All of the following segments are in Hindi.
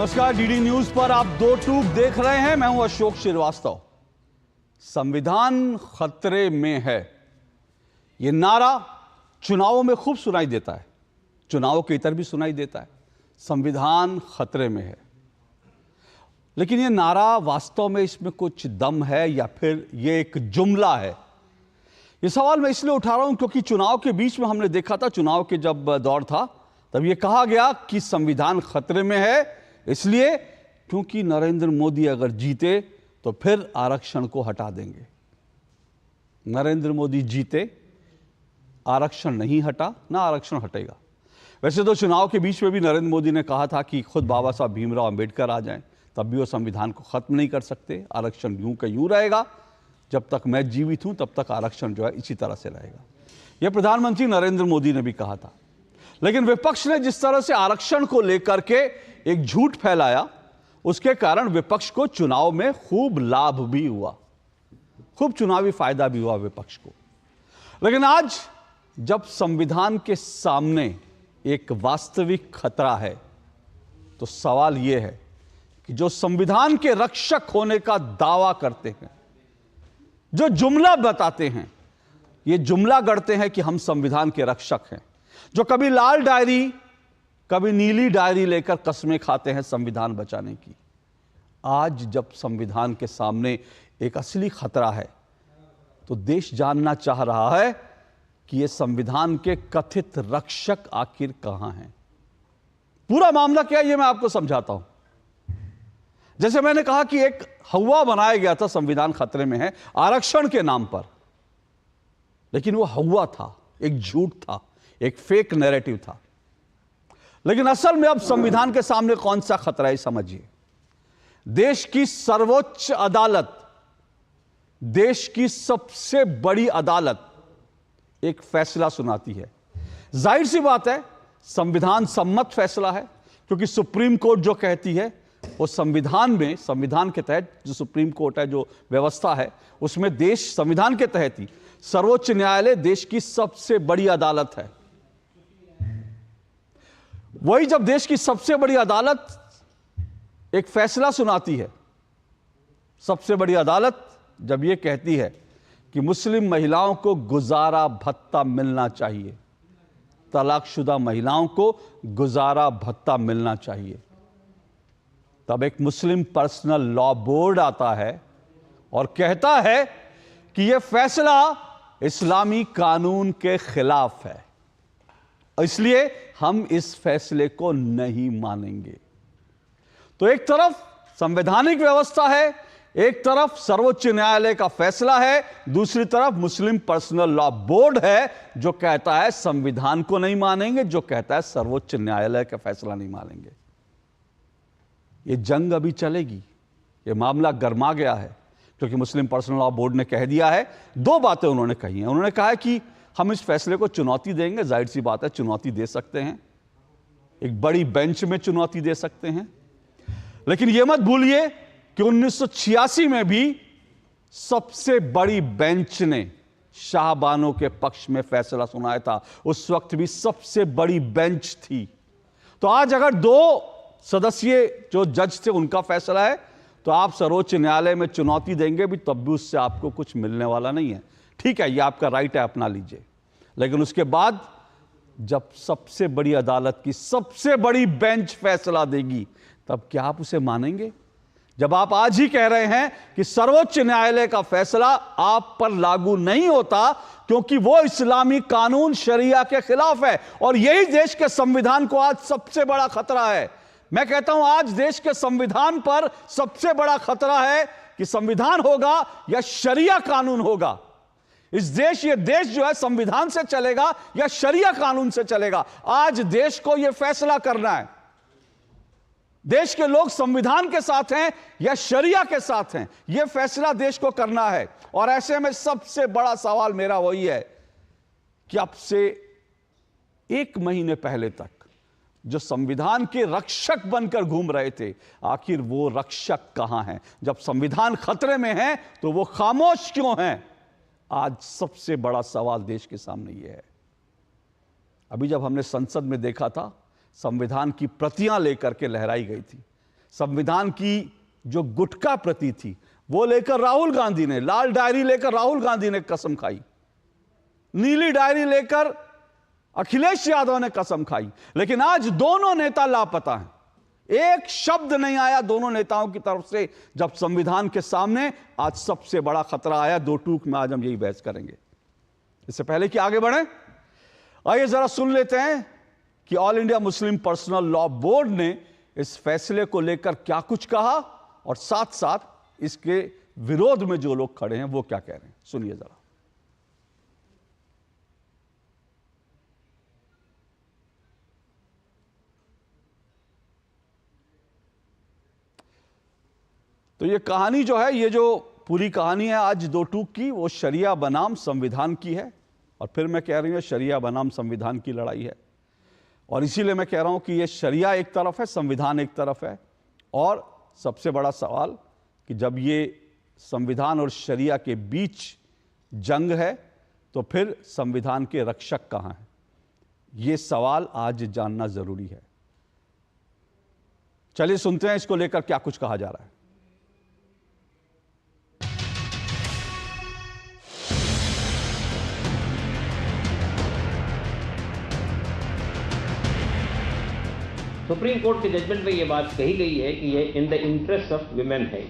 नमस्कार, डीडी न्यूज पर आप दो टूक देख रहे हैं। मैं हूं अशोक श्रीवास्तव। संविधान खतरे में है, यह नारा चुनावों में खूब सुनाई देता है, चुनावों के इतर भी सुनाई देता है, संविधान खतरे में है। लेकिन यह नारा वास्तव में इसमें कुछ दम है या फिर यह एक जुमला है? यह सवाल मैं इसलिए उठा रहा हूं क्योंकि चुनाव के बीच में हमने देखा था, चुनाव के जब दौर था तब यह कहा गया कि संविधान खतरे में है, इसलिए क्योंकि नरेंद्र मोदी अगर जीते तो फिर आरक्षण को हटा देंगे। नरेंद्र मोदी जीते, आरक्षण नहीं हटा, ना आरक्षण हटेगा। वैसे तो चुनाव के बीच में भी नरेंद्र मोदी ने कहा था कि खुद बाबा साहब भीमराव अंबेडकर आ जाएं, तब भी वो संविधान को खत्म नहीं कर सकते, आरक्षण यूं का यूं रहेगा, जब तक मैं जीवित हूं तब तक आरक्षण जो है इसी तरह से रहेगा। यह प्रधानमंत्री नरेंद्र मोदी ने भी कहा था। लेकिन विपक्ष ने जिस तरह से आरक्षण को लेकर के एक झूठ फैलाया, उसके कारण विपक्ष को चुनाव में खूब लाभ भी हुआ, खूब चुनावी फायदा भी हुआ विपक्ष को। लेकिन आज जब संविधान के सामने एक वास्तविक खतरा है, तो सवाल यह है कि जो संविधान के रक्षक होने का दावा करते हैं, जो जुमला बताते हैं, ये जुमला गढ़ते हैं कि हम संविधान के रक्षक हैं, जो कभी लाल डायरी कभी नीली डायरी लेकर कस्में खाते हैं संविधान बचाने की, आज जब संविधान के सामने एक असली खतरा है, तो देश जानना चाह रहा है कि ये संविधान के कथित रक्षक आखिर कहां हैं। पूरा मामला क्या है ये मैं आपको समझाता हूं। जैसे मैंने कहा कि एक हवा बनाया गया था, संविधान खतरे में है आरक्षण के नाम पर, लेकिन वो हवा था, एक झूठ था, एक फेक नैरेटिव था। लेकिन असल में अब संविधान के सामने कौन सा खतरा है समझिए। देश की सर्वोच्च अदालत, देश की सबसे बड़ी अदालत एक फैसला सुनाती है। जाहिर सी बात है संविधान सम्मत फैसला है, क्योंकि सुप्रीम कोर्ट जो कहती है वो संविधान में, संविधान के तहत जो सुप्रीम कोर्ट है, जो व्यवस्था है उसमें देश संविधान के तहत ही, सर्वोच्च न्यायालय देश की सबसे बड़ी अदालत है। वही जब देश की सबसे बड़ी अदालत एक फैसला सुनाती है, सबसे बड़ी अदालत जब यह कहती है कि मुस्लिम महिलाओं को गुजारा भत्ता मिलना चाहिए, तलाकशुदा महिलाओं को गुजारा भत्ता मिलना चाहिए, तब एक मुस्लिम पर्सनल लॉ बोर्ड आता है और कहता है कि यह फैसला इस्लामी कानून के खिलाफ है, इसलिए हम इस फैसले को नहीं मानेंगे। तो एक तरफ संवैधानिक व्यवस्था है, एक तरफ सर्वोच्च न्यायालय का फैसला है, दूसरी तरफ मुस्लिम पर्सनल लॉ बोर्ड है जो कहता है संविधान को नहीं मानेंगे, जो कहता है सर्वोच्च न्यायालय का फैसला नहीं मानेंगे। यह जंग अभी चलेगी, यह मामला गर्मा गया है, क्योंकि मुस्लिम पर्सनल लॉ बोर्ड ने कह दिया है, दो बातें उन्होंने कही हैं। उन्होंने कहा है कि हम इस फैसले को चुनौती देंगे, जाहिर सी बात है चुनौती दे सकते हैं, एक बड़ी बेंच में चुनौती दे सकते हैं। लेकिन यह मत भूलिए कि 1986 में भी सबसे बड़ी बेंच ने शाहबानों के पक्ष में फैसला सुनाया था, उस वक्त भी सबसे बड़ी बेंच थी। तो आज अगर दो सदस्यीय जो जज थे उनका फैसला है, तो आप सर्वोच्च न्यायालय में चुनौती देंगे भी, तब भी उससे आपको कुछ मिलने वाला नहीं है। ठीक है, यह आपका राइट है, अपना लीजिए। लेकिन उसके बाद जब सबसे बड़ी अदालत की सबसे बड़ी बेंच फैसला देगी, तब क्या आप उसे मानेंगे? जब आप आज ही कह रहे हैं कि सर्वोच्च न्यायालय का फैसला आप पर लागू नहीं होता क्योंकि वो इस्लामी कानून शरिया के खिलाफ है, और यही देश के संविधान को आज सबसे बड़ा खतरा है। मैं कहता हूं आज देश के संविधान पर सबसे बड़ा खतरा है कि संविधान होगा या शरिया कानून होगा। ये देश जो है संविधान से चलेगा या शरिया कानून से चलेगा। आज देश को यह फैसला करना है, देश के लोग संविधान के साथ हैं या शरिया के साथ हैं, यह फैसला देश को करना है। और ऐसे में सबसे बड़ा सवाल मेरा वही है कि अब से एक महीने पहले तक जो संविधान के रक्षक बनकर घूम रहे थे, आखिर वो रक्षक कहां हैं? जब संविधान खतरे में है तो वो खामोश क्यों हैं? आज सबसे बड़ा सवाल देश के सामने यह है। अभी जब हमने संसद में देखा था, संविधान की प्रतियां लेकर के लहराई गई थी, संविधान की जो गुटखा प्रति थी वो लेकर राहुल गांधी ने, लाल डायरी लेकर राहुल गांधी ने कसम खाई, नीली डायरी लेकर अखिलेश यादव ने कसम खाई, लेकिन आज दोनों नेता लापता हैं। एक शब्द नहीं आया दोनों नेताओं की तरफ से जब संविधान के सामने आज सबसे बड़ा खतरा आया। दो टूक में आज हम यही बहस करेंगे। इससे पहले कि आगे बढ़े, आइए जरा सुन लेते हैं कि all India Muslim Personal Law board ने इस फैसले को लेकर क्या कुछ कहा और साथ साथ इसके विरोध में जो लोग खड़े हैं वो क्या कह रहे हैं। सुनिए जरा। तो ये कहानी जो है, ये जो पूरी कहानी है आज दो टूक की, वो शरिया बनाम संविधान की है। और फिर मैं कह रही हूं शरिया बनाम संविधान की लड़ाई है। और इसीलिए मैं कह रहा हूं कि ये शरिया एक तरफ है, संविधान एक तरफ है। और सबसे बड़ा सवाल कि जब ये संविधान और शरिया के बीच जंग है तो फिर संविधान के रक्षक कहां हैं, ये सवाल आज जानना जरूरी है। चलिए सुनते हैं इसको लेकर क्या कुछ कहा जा रहा है। सुप्रीम कोर्ट के जजमेंट में ये बात कही गई है कि ये in the interest of women है।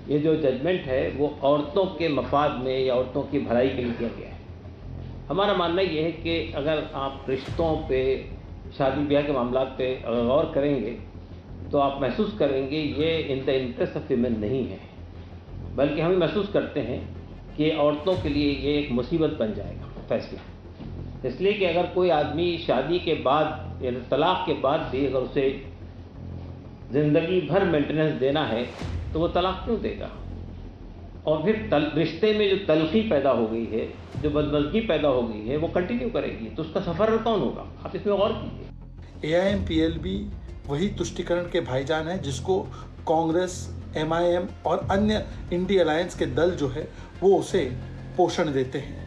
ये जो जजमेंट है वो औरतों के मफाद में या औरतों की भलाई के लिए किया गया है। हमारा मानना ये है कि अगर आप रिश्तों पे, शादी ब्याह के मामला पे अगर गौर करेंगे तो आप महसूस करेंगे ये in the interest of women नहीं है, बल्कि हम महसूस करते हैं कि औरतों के लिए ये एक मुसीबत बन जाएगा फैसला। इसलिए कि अगर कोई आदमी शादी के बाद या तलाक के बाद भी अगर उसे ज़िंदगी भर मेंटेनेंस देना है तो वो तलाक क्यों देगा? और फिर रिश्ते में जो तलखी पैदा हो गई है, जो बदमज़गी पैदा हो गई है, वो कंटिन्यू करेगी, तो उसका सफ़र कौन होगा? आप इसमें गौर कीजिए। AIMPLB वही तुष्टिकरण के भाईजान है जिसको कांग्रेस, MIM और अन्य इंडी अलायंस के दल जो है वो उसे पोषण देते हैं।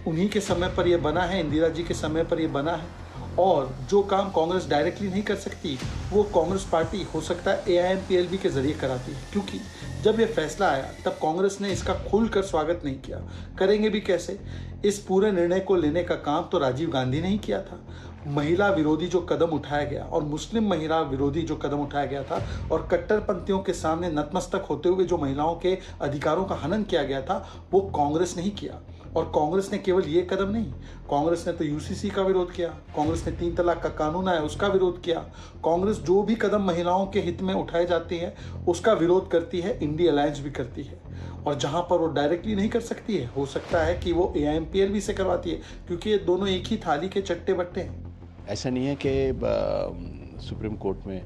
उन्हीं के समय पर यह बना है, इंदिरा जी के समय पर यह बना है। और जो काम कांग्रेस डायरेक्टली नहीं कर सकती वो कांग्रेस पार्टी हो सकता है AIMPLB के जरिए कराती है, क्योंकि जब यह फैसला आया तब कांग्रेस ने इसका खुलकर स्वागत नहीं किया। करेंगे भी कैसे? इस पूरे निर्णय को लेने का काम तो राजीव गांधी ने ही किया था। महिला विरोधी जो कदम उठाया गया और मुस्लिम महिला विरोधी जो कदम उठाया गया था और कट्टरपंथियों के सामने नतमस्तक होते हुए जो महिलाओं के अधिकारों का हनन किया गया था वो कांग्रेस ने ही किया। और कांग्रेस ने केवल ये कदम नहीं, कांग्रेस ने तो UCC का विरोध किया, कांग्रेस ने 3 तलाक का कानून आया उसका विरोध किया। कांग्रेस जो भी कदम महिलाओं के हित में उठाए जाते हैं उसका विरोध करती है, इंडी अलायंस भी करती है। और जहां पर वो डायरेक्टली नहीं कर सकती है, हो सकता है कि वो AIMPLB से करवाती है, क्योंकि ये दोनों एक ही थाली के चट्टे बट्टे हैं। ऐसा नहीं है कि सुप्रीम कोर्ट में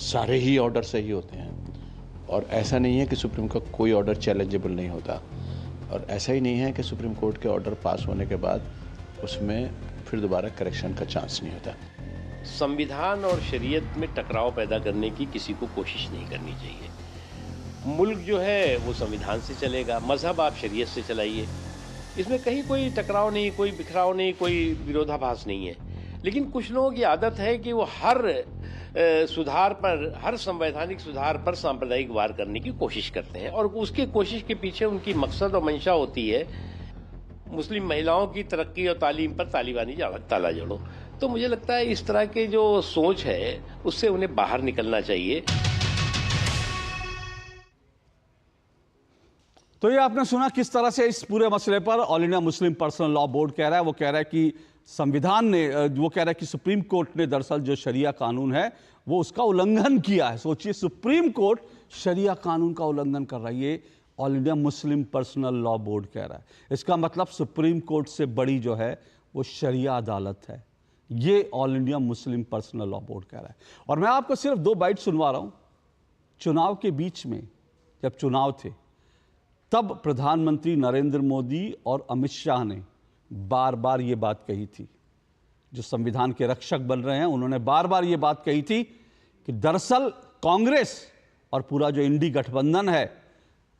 सारे ही ऑर्डर सही होते हैं, और ऐसा नहीं है कि सुप्रीम का कोई ऑर्डर चैलेंजेबल नहीं होता, और ऐसा ही नहीं है कि सुप्रीम कोर्ट के ऑर्डर पास होने के बाद उसमें फिर दोबारा करेक्शन का चांस नहीं होता। संविधान और शरीयत में टकराव पैदा करने की किसी को कोशिश नहीं करनी चाहिए। मुल्क जो है वो संविधान से चलेगा, मजहब आप शरीयत से चलाइए, इसमें कहीं कोई टकराव नहीं, कोई बिखराव नहीं, कोई विरोधाभास नहीं है। लेकिन कुछ लोगों की आदत है कि वो हर सुधार पर, हर संवैधानिक सुधार पर सांप्रदायिक वार करने की कोशिश करते हैं, और उसकी कोशिश के पीछे उनकी मकसद और मंशा होती है मुस्लिम महिलाओं की तरक्की और तालीम पर तालिबानी ताला जड़ो। तो मुझे लगता है इस तरह के जो सोच है उससे उन्हें बाहर निकलना चाहिए। तो ये आपने सुना किस तरह से इस पूरे मसले पर all India Muslim Personal Law board कह रहा है। वो कह रहा है कि संविधान ने, वो कह रहा है कि सुप्रीम कोर्ट ने दरअसल जो शरिया कानून है वो उसका उल्लंघन किया है। सोचिए, सुप्रीम कोर्ट शरिया कानून का उल्लंघन कर रहा है, ये all India Muslim Personal Law board कह रहा है। इसका मतलब सुप्रीम कोर्ट से बड़ी जो है वो शरिया अदालत है, ये all India Muslim Personal Law board कह रहा है। और मैं आपको सिर्फ 2 बाइट सुनवा रहा हूं। चुनाव के बीच में, जब चुनाव थे, तब प्रधानमंत्री नरेंद्र मोदी और अमित शाह ने बार बार ये बात कही थी, जो संविधान के रक्षक बन रहे हैं उन्होंने बार बार ये बात कही थी कि दरअसल कांग्रेस और पूरा जो इंडी गठबंधन है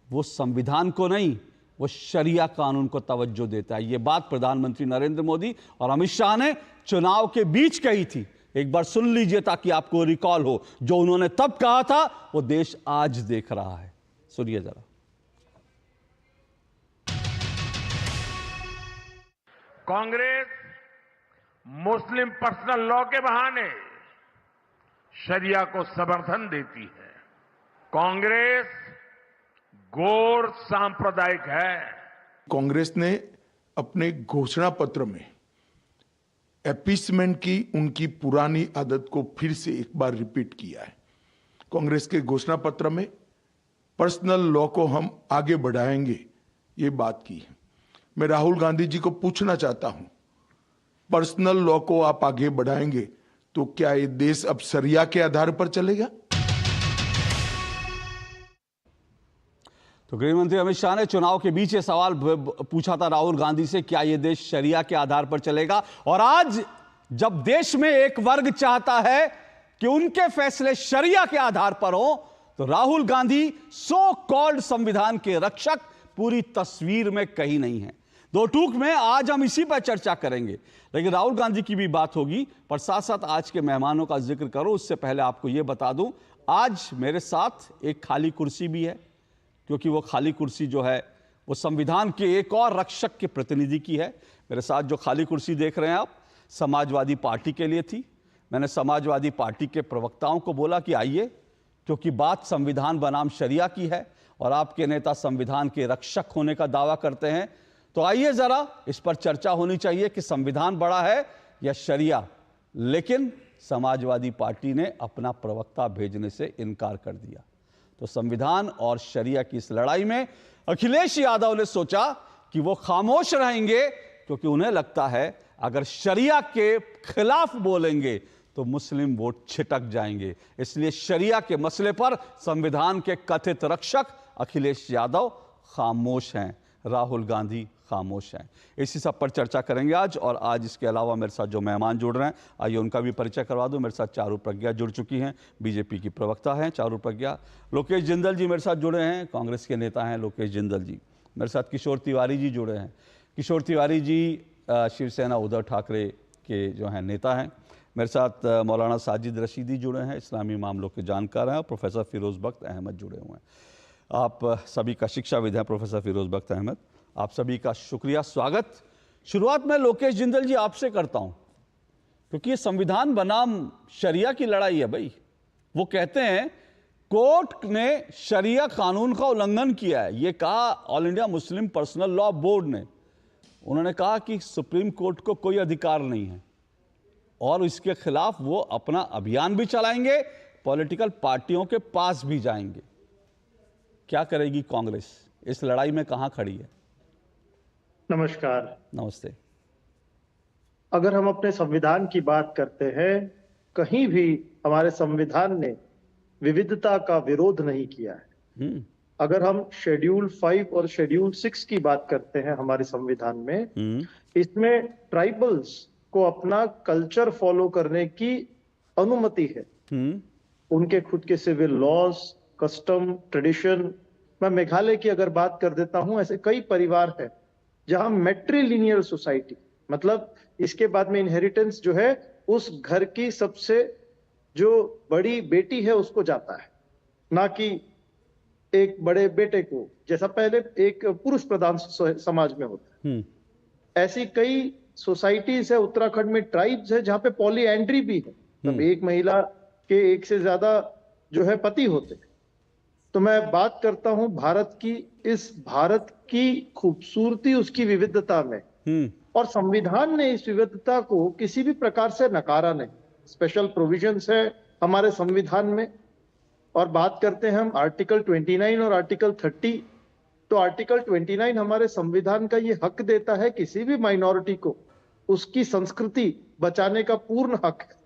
वो संविधान को नहीं, वो शरिया कानून को तवज्जो देता है। ये बात प्रधानमंत्री नरेंद्र मोदी और अमित शाह ने चुनाव के बीच कही थी, एक बार सुन लीजिए ताकि आपको रिकॉल हो। जो उन्होंने तब कहा था वो देश आज देख रहा है। सुनिए जरा। कांग्रेस मुस्लिम पर्सनल लॉ के बहाने शरिया को समर्थन देती है। कांग्रेस गौर सांप्रदायिक है। कांग्रेस ने अपने घोषणा पत्र में अपीसमेंट की उनकी पुरानी आदत को फिर से एक बार रिपीट किया है। कांग्रेस के घोषणा पत्र में पर्सनल लॉ को हम आगे बढ़ाएंगे ये बात की है। मैं राहुल गांधी जी को पूछना चाहता हूं, पर्सनल लॉ को आप आगे बढ़ाएंगे तो क्या ये देश अब शरिया के आधार पर चलेगा? तो गृह मंत्री अमित शाह ने चुनाव के बीच ये सवाल पूछा था राहुल गांधी से, क्या यह देश शरिया के आधार पर चलेगा। और आज जब देश में एक वर्ग चाहता है कि उनके फैसले शरिया के आधार पर हो, तो राहुल गांधी सो कॉल्ड संविधान के रक्षक पूरी तस्वीर में कहीं नहीं है। दो टूक में आज हम इसी पर चर्चा करेंगे, लेकिन राहुल गांधी की भी बात होगी, पर साथ साथ आज के मेहमानों का जिक्र करो उससे पहले आपको यह बता दूं, आज मेरे साथ एक खाली कुर्सी भी है, क्योंकि वो खाली कुर्सी जो है वो संविधान के एक और रक्षक के प्रतिनिधि की है। मेरे साथ जो खाली कुर्सी देख रहे हैं आप, समाजवादी पार्टी के लिए थी। मैंने समाजवादी पार्टी के प्रवक्ताओं को बोला कि आइए, क्योंकि बात संविधान बनाम शरिया की है और आपके नेता संविधान के रक्षक होने का दावा करते हैं, तो आइए जरा इस पर चर्चा होनी चाहिए कि संविधान बड़ा है या शरिया। लेकिन समाजवादी पार्टी ने अपना प्रवक्ता भेजने से इनकार कर दिया। तो संविधान और शरिया की इस लड़ाई में अखिलेश यादव ने सोचा कि वो खामोश रहेंगे, क्योंकि उन्हें लगता है अगर शरिया के खिलाफ बोलेंगे तो मुस्लिम वोट छिटक जाएंगे। इसलिए शरिया के मसले पर संविधान के कथित रक्षक अखिलेश यादव खामोश हैं, राहुल गांधी खामोश हैं। इसी सब पर चर्चा करेंगे आज। और आज इसके अलावा मेरे साथ जो मेहमान जुड़ रहे हैं, आइए उनका भी परिचय करवा दूं। मेरे साथ चारू प्रज्ञा जुड़ चुकी हैं, बीजेपी की प्रवक्ता हैं चारू प्रज्ञा। लोकेश जिंदल जी मेरे साथ जुड़े हैं, कांग्रेस के नेता हैं लोकेश जिंदल जी। मेरे साथ किशोर तिवारी जी जुड़े हैं। किशोर तिवारी जी शिवसेना उद्धव ठाकरे के जो हैं नेता हैं। मेरे साथ मौलाना साजिद रशीदी जुड़े हैं, इस्लामी मामलों के जानकार हैं। और प्रोफेसर फिरोज बख्त अहमद जुड़े हुए हैं। आप सभी का शिक्षाविद हैं प्रोफेसर फिरोज बख्त अहमद, आप सभी का शुक्रिया, स्वागत। शुरुआत में लोकेश जिंदल जी आपसे करता हूं, क्योंकि ये संविधान बनाम शरिया की लड़ाई है भाई। वो कहते हैं कोर्ट ने शरिया कानून का उल्लंघन किया है, ये कहा all India Muslim Personal Law board ने। उन्होंने कहा कि सुप्रीम कोर्ट को कोई अधिकार नहीं है और इसके खिलाफ वो अपना अभियान भी चलाएंगे, पॉलिटिकल पार्टियों के पास भी जाएंगे। क्या करेगी कांग्रेस? इस लड़ाई में कहां खड़ी है? नमस्कार। नमस्ते। अगर हम अपने संविधान की बात करते हैं, कहीं भी हमारे संविधान ने विविधता का विरोध नहीं किया है। अगर हम शेड्यूल 5 और शेड्यूल 6 की बात करते हैं हमारे संविधान में, इसमें ट्राइबल्स को अपना कल्चर फॉलो करने की अनुमति है। उनके खुद के सिविल लॉज, कस्टम, ट्रेडिशन। मैं मेघालय की अगर बात कर देता हूं, ऐसे कई परिवार हैं जहां मैट्रिलिनियल सोसाइटी, मतलब इसके बाद में इनहेरिटेंस जो है उस घर की सबसे जो बड़ी बेटी है उसको जाता है, ना कि एक बड़े बेटे को, जैसा पहले एक पुरुष प्रधान समाज में होता है। ऐसी कई सोसाइटीज है उत्तराखंड में, ट्राइब्स है जहां पे पॉलीएंड्री भी है, मतलब एक महिला के एक से ज्यादा जो है पति होते हैं। तो मैं बात करता हूं भारत की, इस भारत की खूबसूरती उसकी विविधता में, और संविधान ने इस विविधता को किसी भी प्रकार से नकारा नहीं। स्पेशल प्रोविजंस है हमारे संविधान में। और बात करते हैं हम आर्टिकल 29 और आर्टिकल 30, तो आर्टिकल 29 हमारे संविधान का ये हक देता है किसी भी माइनॉरिटी को उसकी संस्कृति बचाने का पूर्ण हक है।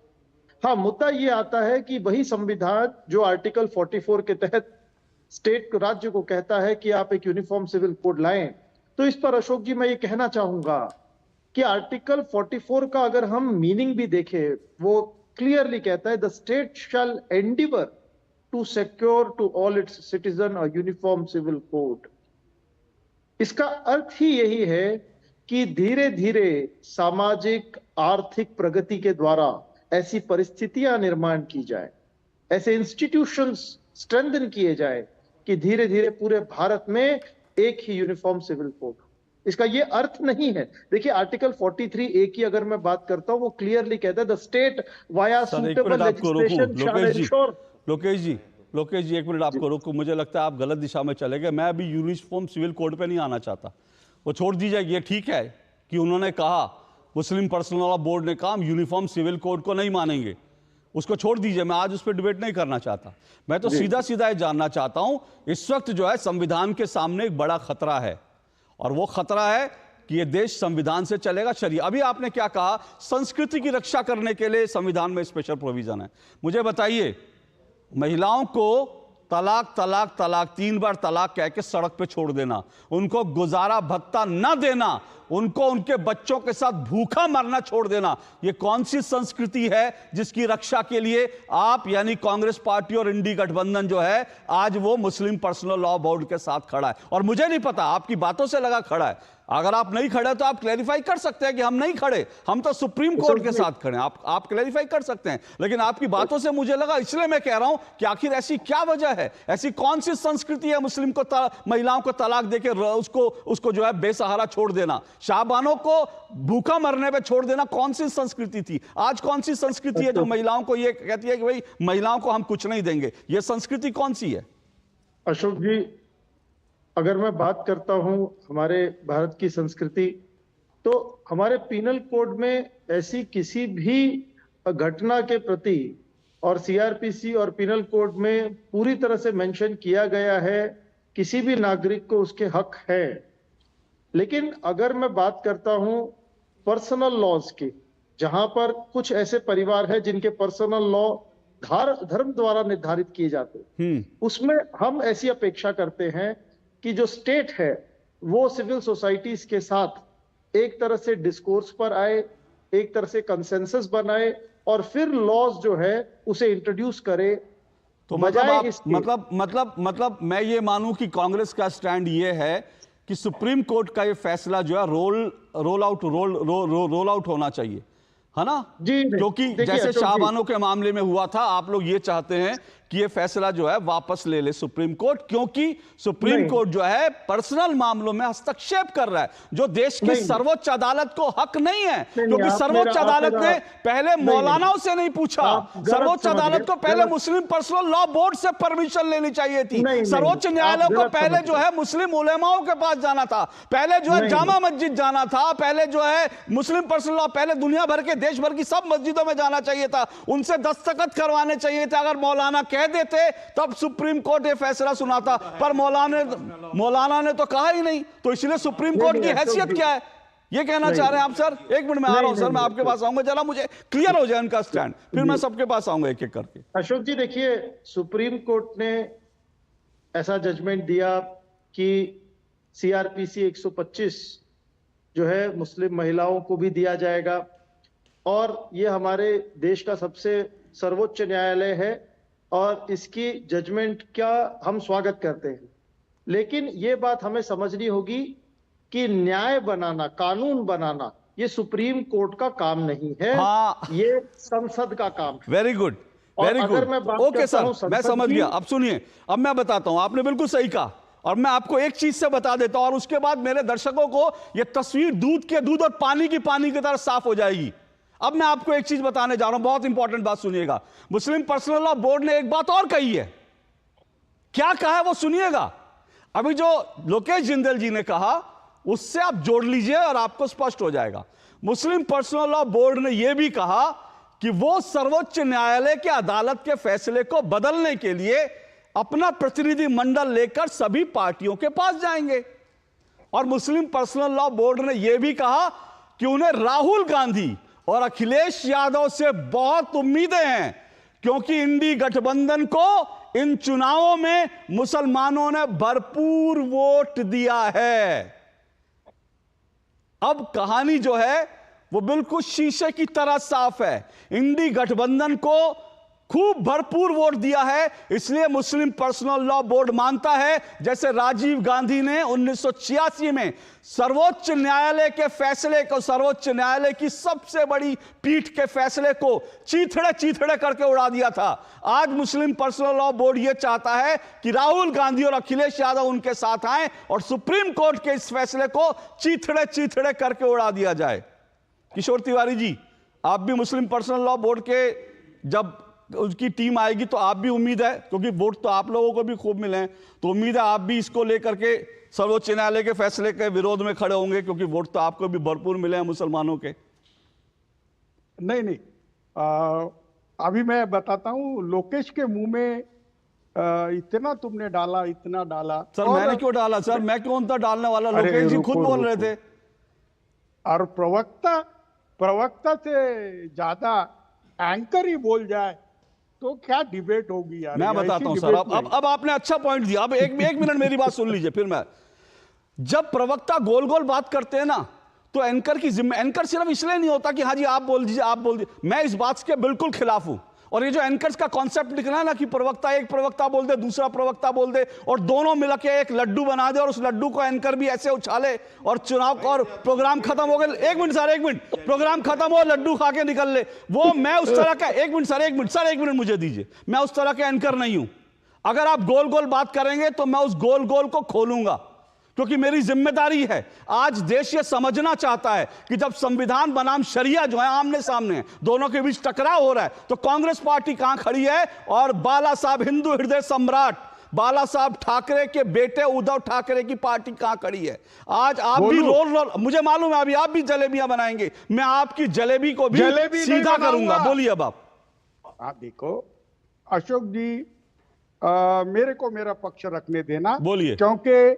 हाँ, मुद्दा ये आता है कि वही संविधान जो आर्टिकल 44 के तहत स्टेट राज्य को कहता है कि आप एक यूनिफॉर्म सिविल कोड लाएं, तो इस पर अशोक जी मैं ये कहना चाहूंगा कि आर्टिकल 44 का अगर हम मीनिंग भी देखें, वो क्लियरली कहता है the state shall endeavour to secure to all its citizen a uniform civil code. इसका अर्थ ही यही है कि धीरे धीरे सामाजिक आर्थिक प्रगति के द्वारा ऐसी परिस्थितियां निर्माण की जाए, ऐसे इंस्टीट्यूशंस स्ट्रेंथन किए जाए कि धीरे धीरे पूरे भारत में एक ही यूनिफॉर्म सिविल कोड। इसका ये अर्थ नहीं है, देखिए आर्टिकल 43A की अगर मैं बात करता हूं, वो क्लियरली कहता है the state via suitable legislation shall ensure. Lokesh ji एक मिनट आपको रोको, मुझे लगता है आप गलत दिशा में चले गए। मैं अभी यूनिफॉर्म सिविल कोड पे नहीं आना चाहता, वो छोड़ दीजिए। ये ठीक है कि उन्होंने कहा, मुस्लिम पर्सनल लॉ बोर्ड ने कहा हम यूनिफॉर्म सिविल कोड को नहीं मानेंगे, उसको छोड़ दीजिए, मैं आज उस पर डिबेट नहीं करना चाहता। मैं तो सीधा सीधा ये जानना चाहता हूं, इस वक्त जो है संविधान के सामने एक बड़ा खतरा है, और वो खतरा है कि ये देश संविधान से चलेगा शरीयत। अभी आपने क्या कहा, संस्कृति की रक्षा करने के लिए संविधान में स्पेशल प्रोविजन है। मुझे बताइए, महिलाओं को तलाक तलाक तलाक 3 बार तलाक कह के सड़क पे छोड़ देना, उनको गुजारा भत्ता ना देना, उनको उनके बच्चों के साथ भूखा मरना छोड़ देना, ये कौन सी संस्कृति है जिसकी रक्षा के लिए आप यानी कांग्रेस पार्टी और इंडी गठबंधन जो है आज वो मुस्लिम पर्सनल लॉ बोर्ड के साथ खड़ा है? और मुझे नहीं पता, आपकी बातों से लगा खड़ा है। अगर आप नहीं खड़े तो आप क्लैरिफाई कर सकते हैं कि हम नहीं खड़े, हम तो सुप्रीम कोर्ट के साथ खड़े हैं। आप क्लैरिफाई कर सकते हैं, लेकिन आपकी बातों से मुझे लगा, इसलिए मैं कह रहा हूं कि आखिर ऐसी क्या वजह है, ऐसी कौन सी संस्कृति है मुस्लिम को महिलाओं को तलाक देके उसको जो है बेसहारा छोड़ देना, शाहबानों को भूखा मरने पे छोड़ देना, कौन सी संस्कृति थी? आज कौन सी संस्कृति है जो महिलाओं को ये कहती है कि भाई महिलाओं को हम कुछ नहीं देंगे? ये संस्कृति कौन सी है? अशोक जी, अगर मैं बात करता हूं हमारे भारत की संस्कृति, तो हमारे पिनल कोड में ऐसी किसी भी घटना के प्रति, और सीआरपीसी और पिनल कोड में पूरी तरह से मेंशन किया गया है, किसी भी नागरिक को उसके हक है। लेकिन अगर मैं बात करता हूं पर्सनल लॉज की, जहां पर कुछ ऐसे परिवार हैं जिनके पर्सनल लॉ धर्म द्वारा निर्धारित किए जाते, उसमें हम ऐसी अपेक्षा करते हैं कि जो स्टेट है वो सिविल सोसाइटीज के साथ एक तरह से डिस्कोर्स पर आए, एक तरह से कंसेंसस बनाए, और फिर लॉज जो है उसे इंट्रोड्यूस करे। तो मतलब मैं ये मानूं कि कांग्रेस का स्टैंड ये है कि सुप्रीम कोर्ट का ये फैसला जो है रोल आउट होना चाहिए, है ना जी? क्योंकि जैसे शाहबानों के मामले में हुआ था, आप लोग ये चाहते हैं कि ये फैसला जो है वापस ले ले सुप्रीम कोर्ट, क्योंकि सुप्रीम कोर्ट जो है पर्सनल मामलों में हस्तक्षेप कर रहा है, जो देश की सर्वोच्च अदालत को हक नहीं है। क्योंकि सर्वोच्च अदालत ने पहले मौलानाओं से नहीं पूछा, सर्वोच्च अदालत को पहले मुस्लिम पर्सनल लॉ बोर्ड से परमिशन लेनी चाहिए थी, सर्वोच्च न्यायालय को पहले जो है मुस्लिम उलेमाओं के पास जाना था, पहले जो है जामा मस्जिद जाना था, पहले जो है मुस्लिम पर्सनल लॉ पहले दुनिया भर के देश भर की सब मस्जिदों में जाना चाहिए था, उनसे दस्तखत करवाने चाहिए थे। अगर मौलाना कह देते तब सुप्रीम कोर्ट ये फैसला सुनाता, पर मौलाना ने तो कहा ही नहीं, तो इसलिए सुप्रीम कोर्ट की हैसियत क्या है? ये कहना चाह रहे हैं आप सर? एक मिनट में आ रहा हूं सर, मैं आपके पास आऊंगा, जरा मुझे क्लियर हो जाए उनका स्टैंड, फिर मैं सबके पास आऊंगा एक एक करके। अशोक जी देखिए, सुप्रीम कोर्ट ने ऐसा जजमेंट दिया कि सीआरपीसी 125 जो है मुस्लिम महिलाओं को भी दिया जाएगा, और ये हमारे देश का सबसे सर्वोच्च न्यायालय है, और इसकी जजमेंट का हम स्वागत करते हैं। लेकिन ये बात हमें समझनी होगी कि न्याय बनाना, कानून बनाना, ये सुप्रीम कोर्ट का काम नहीं है, ये संसद का काम है। Very good, very good, okay sir, मैं समझ गया। अब सुनिए, अब मैं बताता हूं, आपने बिल्कुल सही कहा, और मैं आपको एक चीज से बता देता हूं, और उसके बाद मेरे दर्शकों को यह तस्वीर दूध के दूध और पानी की तरह साफ हो जाएगी। अब मैं आपको एक चीज बताने जा रहा हूं, बहुत इंपॉर्टेंट बात सुनिएगा। मुस्लिम पर्सनल लॉ बोर्ड ने एक बात और कही है, क्या कहा है वो सुनिएगा। अभी जो लोकेश जिंदल जी ने कहा उससे आप जोड़ लीजिए और आपको स्पष्ट हो जाएगा। मुस्लिम पर्सनल लॉ बोर्ड ने यह भी कहा कि वो सर्वोच्च न्यायालय के अदालत के फैसले को बदलने के लिए अपना प्रतिनिधि मंडल लेकर सभी पार्टियों के पास जाएंगे। और मुस्लिम पर्सनल लॉ बोर्ड ने यह भी कहा कि उन्हें राहुल गांधी और अखिलेश यादव से बहुत उम्मीदें हैं, क्योंकि इंडी गठबंधन को इन चुनावों में मुसलमानों ने भरपूर वोट दिया है। अब कहानी जो है वो बिल्कुल शीशे की तरह साफ है। इंडी गठबंधन को खूब भरपूर वोट दिया है। इसलिए मुस्लिम पर्सनल लॉ बोर्ड मानता है, जैसे राजीव गांधी ने 1986 में सर्वोच्च न्यायालय के फैसले को, सर्वोच्च न्यायालय की सबसे बड़ी पीठ के फैसले को चीथड़े चीथड़े करके उड़ा दिया था। आज मुस्लिम पर्सनल लॉ बोर्ड यह चाहता है कि राहुल गांधी और अखिलेश यादव उनके साथ आए और सुप्रीम कोर्ट के इस फैसले को चीथड़े चीथड़े करके उड़ा दिया जाए। किशोर तिवारी जी, आप भी मुस्लिम पर्सनल लॉ बोर्ड के जब उसकी टीम आएगी तो आप भी, उम्मीद है, क्योंकि वोट तो आप लोगों को भी खूब मिले हैं, तो उम्मीद है आप भी इसको लेकर के सर्वोच्च न्यायालय के फैसले के विरोध में खड़े होंगे, क्योंकि वोट तो आपको भी भरपूर मिले हैं मुसलमानों के। नहीं, अभी मैं बताता हूं, लोकेश के मुंह में इतना तुमने डाला, इतना डाला। सर मैंने क्यों डाला सर? मैं कौन था डालने वाला? लोकेश जी खुद बोल रहे थे। और प्रवक्ता से ज्यादा एंकर ही बोल जाए तो क्या डिबेट होगी यार। मैं बताता हूं सर, अब आपने अच्छा पॉइंट दिया। अब एक मिनट मेरी बात सुन लीजिए। फिर मैं, जब प्रवक्ता गोल गोल बात करते हैं ना, तो एंकर की जिम्मे, एंकर सिर्फ इसलिए नहीं होता कि हाँ जी आप बोल दीजिए, आप बोल दीजिए। मैं इस बात के बिल्कुल खिलाफ हूं। और ये जो एंकर्स का कॉन्सेप्ट निकला ना कि प्रवक्ता, एक प्रवक्ता बोल दे, दूसरा प्रवक्ता बोल दे, और दोनों मिलकर के एक लड्डू बना दे, और उस लड्डू को एंकर भी ऐसे उछाले और चुनाव और प्रोग्राम खत्म हो गए। एक मिनट सर, एक मिनट, प्रोग्राम खत्म हो, लड्डू खा के निकल ले, वो मैं उस तरह का, एक मिनट मुझे दीजिए, मैं उस तरह के एंकर नहीं हूं। अगर आप गोल गोल बात करेंगे तो मैं उस गोल गोल को खोलूंगा, क्योंकि मेरी जिम्मेदारी है। आज देश ये समझना चाहता है कि जब संविधान बनाम शरिया जो है आमने सामने है, दोनों के बीच टकराव हो रहा है, तो कांग्रेस पार्टी कहां खड़ी है? और बाला साहब, हिंदू हृदय सम्राट बाला साहब ठाकरे के बेटे उद्धव ठाकरे की पार्टी कहां खड़ी है? आज आप भी रोल, मुझे मालूम है अभी आप भी जलेबियां बनाएंगे, मैं आपकी जलेबी को भी सीधा करूंगा। बोलिए अब आप। देखो अशोक जी, मेरे को मेरा पक्ष रखने देना। बोलिए। क्योंकि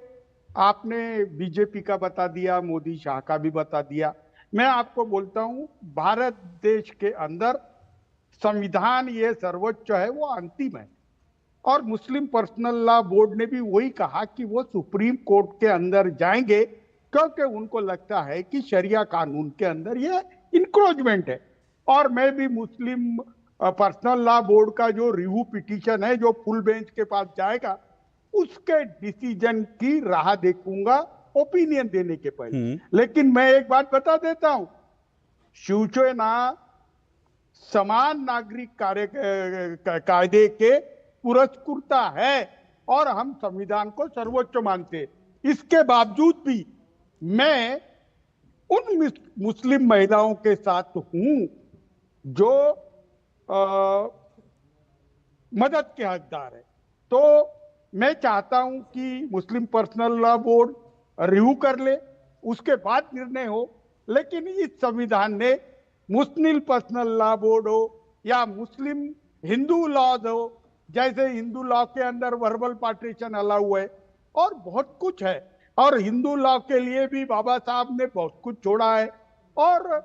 आपने बीजेपी का बता दिया, मोदी शाह का भी बता दिया। मैं आपको बोलता हूं, भारत देश के अंदर संविधान ये सर्वोच्च है, वो अंतिम है। और मुस्लिम पर्सनल लॉ बोर्ड ने भी वही कहा कि वो सुप्रीम कोर्ट के अंदर जाएंगे, क्योंकि उनको लगता है कि शरिया कानून के अंदर ये इंक्रोचमेंट है। और मैं भी मुस्लिम पर्सनल लॉ बोर्ड का जो रिव्यू पिटीशन है, जो फुल बेंच के पास जाएगा, उसके डिसीजन की राह देखूंगा ओपिनियन देने के पहले। लेकिन मैं एक बात बता देता हूं, शिवसेना समान नागरिक कायदे के पुरस्कृता है और हम संविधान को सर्वोच्च मानते। इसके बावजूद भी मैं उन मुस्लिम महिलाओं के साथ हूं जो मदद के हकदार है। तो मैं चाहता हूं कि मुस्लिम पर्सनल लॉ बोर्ड रिव्यू कर ले, उसके बाद निर्णय हो। लेकिन इस संविधान ने मुस्लिम पर्सनल लॉ बोर्ड हो या मुस्लिम हिंदू लॉज हो, जैसे हिंदू लॉ के अंदर वर्बल पार्टीशन अलाउ है और बहुत कुछ है, और हिंदू लॉ के लिए भी बाबा साहब ने बहुत कुछ छोड़ा है। और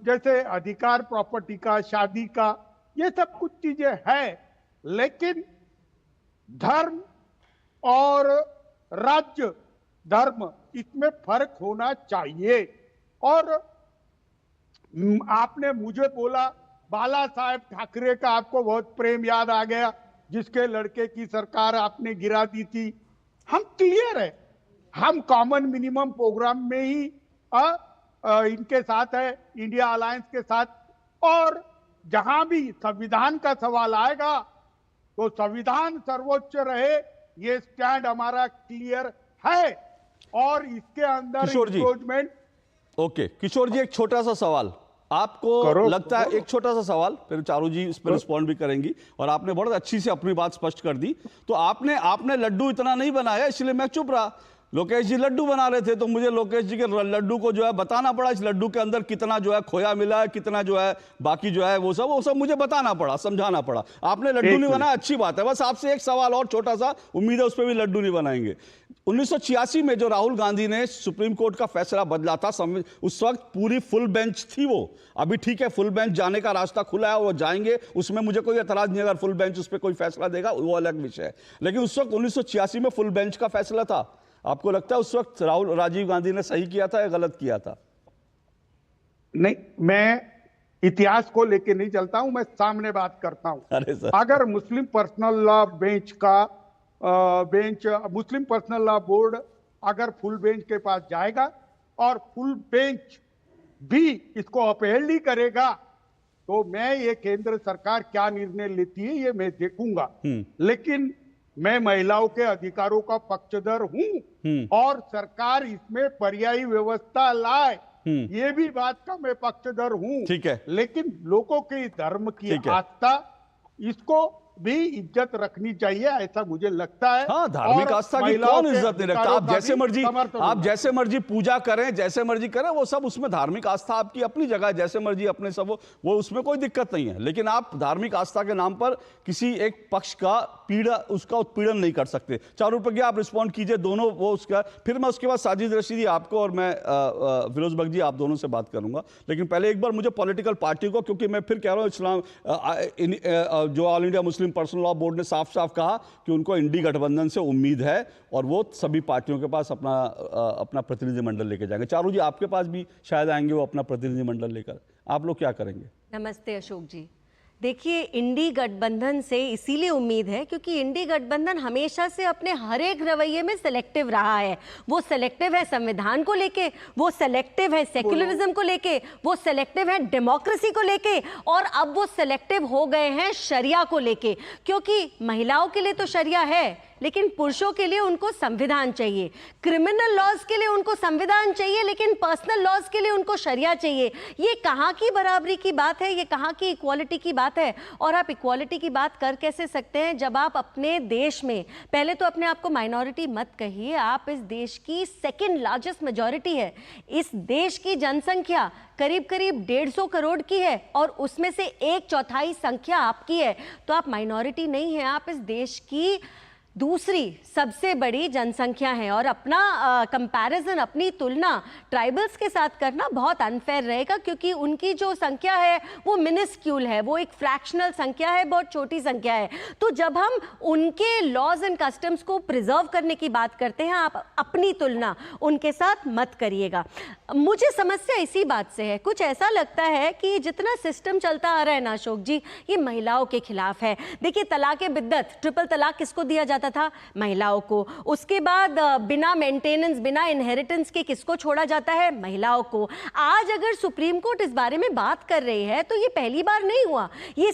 जैसे अधिकार प्रॉपर्टी का, शादी का, ये सब कुछ चीजें हैं। लेकिन धर्म और राज्य धर्म, इसमें फर्क होना चाहिए। और आपने मुझे बोला बाला साहेब ठाकरे का आपको बहुत प्रेम याद आ गया, जिसके लड़के की सरकार आपने गिरा दी थी। हम क्लियर है, हम कॉमन मिनिमम प्रोग्राम में ही इनके साथ है, इंडिया अलायंस के साथ। और जहां भी संविधान का सवाल आएगा तो संविधान सर्वोच्च रहे, ये स्टैंड हमारा क्लियर है। और इसके अंदर इंक्रोचमेंट। ओके किशोर जी, एक छोटा सा सवाल आपको लगता है, एक छोटा सा सवाल, फिर चारू जी इस पर रिस्पॉन्ड भी करेंगी। और आपने बहुत अच्छी से अपनी बात स्पष्ट कर दी। तो आपने लड्डू इतना नहीं बनाया, इसलिए मैं चुप रहा। लोकेश जी लड्डू बना रहे थे, तो मुझे लोकेश जी के लड्डू को जो है बताना पड़ा, इस लड्डू के अंदर कितना जो है खोया मिला है, कितना जो है बाकी जो है वो सब मुझे बताना पड़ा, समझाना पड़ा। आपने लड्डू नहीं बनाया, अच्छी बात है। बस आपसे एक सवाल और छोटा सा, उम्मीद है उस पर भी लड्डू नहीं बनाएंगे। 1986 में जो राहुल गांधी ने सुप्रीम कोर्ट का फैसला बदला था, उस वक्त पूरी फुल बेंच थी वो। अभी ठीक है, फुल बेंच जाने का रास्ता खुला है, वो जाएंगे, उसमें मुझे कोई एतराज नहीं। अगर फुल बेंच उस पर कोई फैसला देगा वो अलग विषय है। लेकिन उस वक्त 1986 में फुल बेंच का फैसला था। आपको लगता है उस वक्त राजीव गांधी ने सही किया था या गलत किया था? नहीं, मैं इतिहास को लेके नहीं चलता हूं, मैं सामने बात करता हूं। अरे सर, अगर मुस्लिम पर्सनल लॉ मुस्लिम पर्सनल लॉ बोर्ड अगर फुल बेंच के पास जाएगा और फुल बेंच भी इसको अपहेल्ड ही करेगा, तो मैं ये केंद्र सरकार क्या निर्णय लेती है ये मैं देखूंगा। लेकिन मैं महिलाओं के अधिकारों का पक्षधर हूं और सरकार इसमें पर्यायी व्यवस्था लाए, ये भी बात का मैं पक्षधर हूं। ठीक है। लेकिन लोगों की धर्म की आस्था, इसको भी इज्जत रखनी चाहिए, ऐसा मुझे लगता है। हाँ, धार्मिक आस्था की कौन इज्जत नहीं रखता? आप जैसे मर्जी पूजा करें, जैसे मर्जी करें, वो सब उसमें धार्मिक आस्था आपकी अपनी जगह है, जैसे मर्जी अपने सब वो उसमें कोई दिक्कत नहीं है। लेकिन आप धार्मिक आस्था के नाम पर किसी एक पक्ष का उसका उत्पीड़न नहीं कर सकते। चारों पर आप रिस्पॉन्ड कीजिए दोनों, वो उसका, फिर मैं उसके बाद साजिद रशीदी आपको और मैं फिरोज बख्श जी आप दोनों से बात करूंगा। लेकिन पहले एक बार मुझे पॉलिटिकल पार्टी को, क्योंकि मैं फिर कह रहा हूं इस्लाम जो all India Muslim Personal Law board ने साफ साफ कहा कि उनको इंडी गठबंधन से उम्मीद है और वो सभी पार्टियों के पास अपना प्रतिनिधिमंडल लेकर जाएंगे। चारू जी आपके पास भी शायद आएंगे वो अपना प्रतिनिधिमंडल लेकर, आप लोग क्या करेंगे? नमस्ते अशोक जी। देखिए, इंडी गठबंधन से इसीलिए उम्मीद है क्योंकि इंडी गठबंधन हमेशा से अपने हर एक रवैये में सेलेक्टिव रहा है। वो सेलेक्टिव है संविधान को लेके, वो सेलेक्टिव है सेक्युलरिज्म को लेके, वो सेलेक्टिव है डेमोक्रेसी को लेके, और अब वो सेलेक्टिव हो गए हैं शरिया को लेके। क्योंकि महिलाओं के लिए तो शरिया है, लेकिन पुरुषों के लिए उनको संविधान चाहिए। क्रिमिनल लॉज के लिए उनको संविधान चाहिए, लेकिन पर्सनल लॉज के लिए उनको शरिया चाहिए। ये कहाँ की बराबरी की बात है? ये कहाँ की इक्वालिटी की बात है? और आप इक्वालिटी की बात कर कैसे सकते हैं जब आप अपने देश में, पहले तो अपने आप को माइनॉरिटी मत कहिए, आप इस देश की सेकेंड लार्जेस्ट मेजॉरिटी है। इस देश की जनसंख्या करीब करीब 150 करोड़ की है और उसमें से 1/4 संख्या आपकी है। तो आप माइनॉरिटी नहीं है, आप इस देश की दूसरी सबसे बड़ी जनसंख्या है। और अपना कंपैरिजन, अपनी तुलना ट्राइबल्स के साथ करना बहुत अनफेयर रहेगा, क्योंकि उनकी जो संख्या है वो मिनिस्क्यूल है, वो एक फ्रैक्शनल संख्या है, बहुत छोटी संख्या है। तो जब हम उनके लॉज एंड कस्टम्स को प्रिजर्व करने की बात करते हैं, आप अपनी तुलना उनके साथ मत करिएगा। मुझे समस्या इसी बात से है, कुछ ऐसा लगता है कि जितना सिस्टम चलता आ रहा है ना अशोक जी, ये महिलाओं के खिलाफ है। देखिए, तलाक बिद्दत, ट्रिपल तलाक किसको दिया जाता था? महिलाओं को। उसके बाद बिना मेंटेनेंस, बिना इनहेरिटेंस के किसको छोड़ा जाता है? महिलाओं को। आज अगर सुप्रीम कोर्ट इस बारे में बात कर रही है तो ये पहली बार नहीं हुआ। ये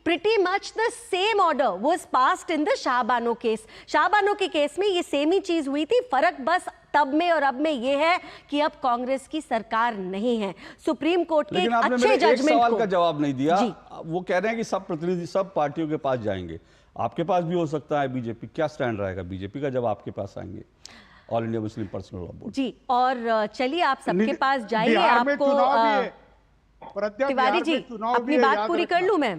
pretty much the same order was passed in the Shah Bano case. Shah Bano के केस में ये सेम ही चीज हुई थी, फर्क बस तब में और अब में ये है कि अब कांग्रेस की सरकार नहीं है। सुप्रीम कोर्ट के एक अच्छे जजमेंट सवाल का जवाब नहीं दिया। वो कह रहे हैं कि सब प्रतिनिधि सब पार्टियों के पास जाएंगे, आपके पास भी हो सकता है बीजेपी। क्या स्टैंड रहेगा बीजेपी का जब आपके पास आएंगे All India Muslim Personal Law Board? जी, और चलिए आप सबके पास जाइए। आपको तिवारी जी अपनी बात पूरी कर लूं मैं?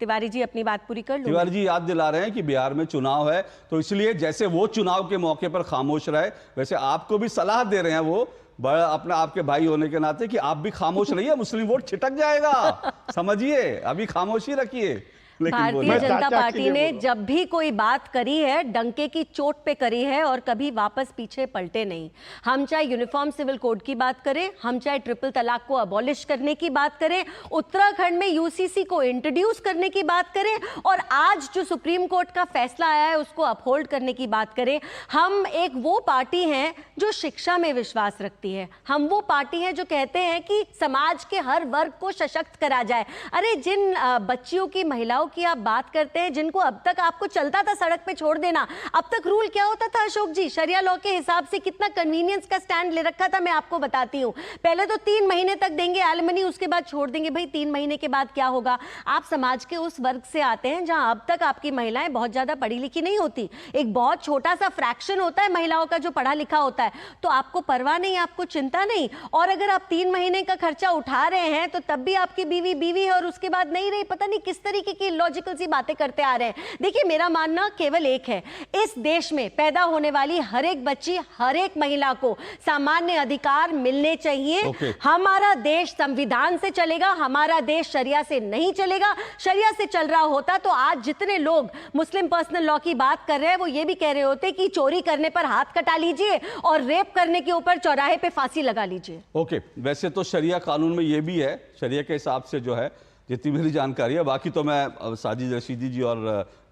तिवारी जी अपनी बात पूरी कर लूं? तिवारी जी याद दिला रहे हैं कि बिहार में चुनाव है, तो इसलिए जैसे वो चुनाव के मौके पर खामोश रहे, वैसे आपको भी सलाह दे रहे हैं वो बड़ा अपना आपके भाई होने के नाते कि आप भी खामोश रहिए, मुस्लिम वोट छिटक जाएगा। समझिए, अभी खामोशी रखिए। भारतीय जनता पार्टी ने जब भी कोई बात करी है डंके की चोट पे करी है और कभी वापस पीछे पलटे नहीं। हम चाहे यूनिफॉर्म सिविल कोड की बात करें, हम चाहे ट्रिपल तलाक को अबॉलिश करने की बात करें, उत्तराखंड में यूसीसी को इंट्रोड्यूस करने की बात करें, और आज जो सुप्रीम कोर्ट का फैसला आया है उसको अपहोल्ड करने की बात करें। हम एक वो पार्टी हैं जो शिक्षा में विश्वास रखती है। हम वो पार्टी हैं जो कहते हैं कि समाज के हर वर्ग को सशक्त करा जाए। अरे जिन बच्चियों की, महिलाओं की आप बात करते हैं, जिनको अब तक आपको चलता था सड़क पे छोड़ देना, अब तक रूल क्या होता था अशोक जी? शरिया लॉ के हिसाब से कितना कन्वीनियंस का स्टैंड ले रखा था, मैं आपको बताती हूं। पहले तो 3 महीने तक देंगे एलिमनी, उसके बाद छोड़ देंगे। भाई 3 महीने के बाद क्या होगा? आप समाज के उस वर्ग से आते हैं जहां अब तक आपकी महिलाएं बहुत ज्यादा पढ़ी लिखी नहीं होती, एक बहुत छोटा सा फ्रैक्शन होता है महिलाओं का जो पढ़ा लिखा होता है। तो आपको परवाह नहीं, आपको चिंता नहीं। और अगर आप 3 महीने का खर्चा उठा रहे हैं तो तब भी आपकी बीवी है और उसके बाद नहीं रही, पता नहीं किस तरीके की इलॉजिकल सी बातें करते आ रहे हैं। देखिए, मेरा मानना केवल एक है, इस देश में पैदा होने वाली हर एक बच्ची, हर एक महिला को सामान्य अधिकार मिलने चाहिए। हमारा देश संविधान से चलेगा, हमारा देश शरिया से नहीं चलेगा। शरिया से चल रहा होता तो आज जितने लोग मुस्लिम पर्सनल लॉ की बात कर रहे हैं वो ये भी कह रहे होते कि चोरी करने पर हाथ कटा लीजिए और रेप करने के ऊपर चौराहे पे फांसी लगा लीजिए। ओके, वैसे तो शरिया कानून में ये भी है, शरिया के हिसाब से जो है, जितनी मेरी जानकारी है। बाकी तो मैं साजिद रशीदी जी और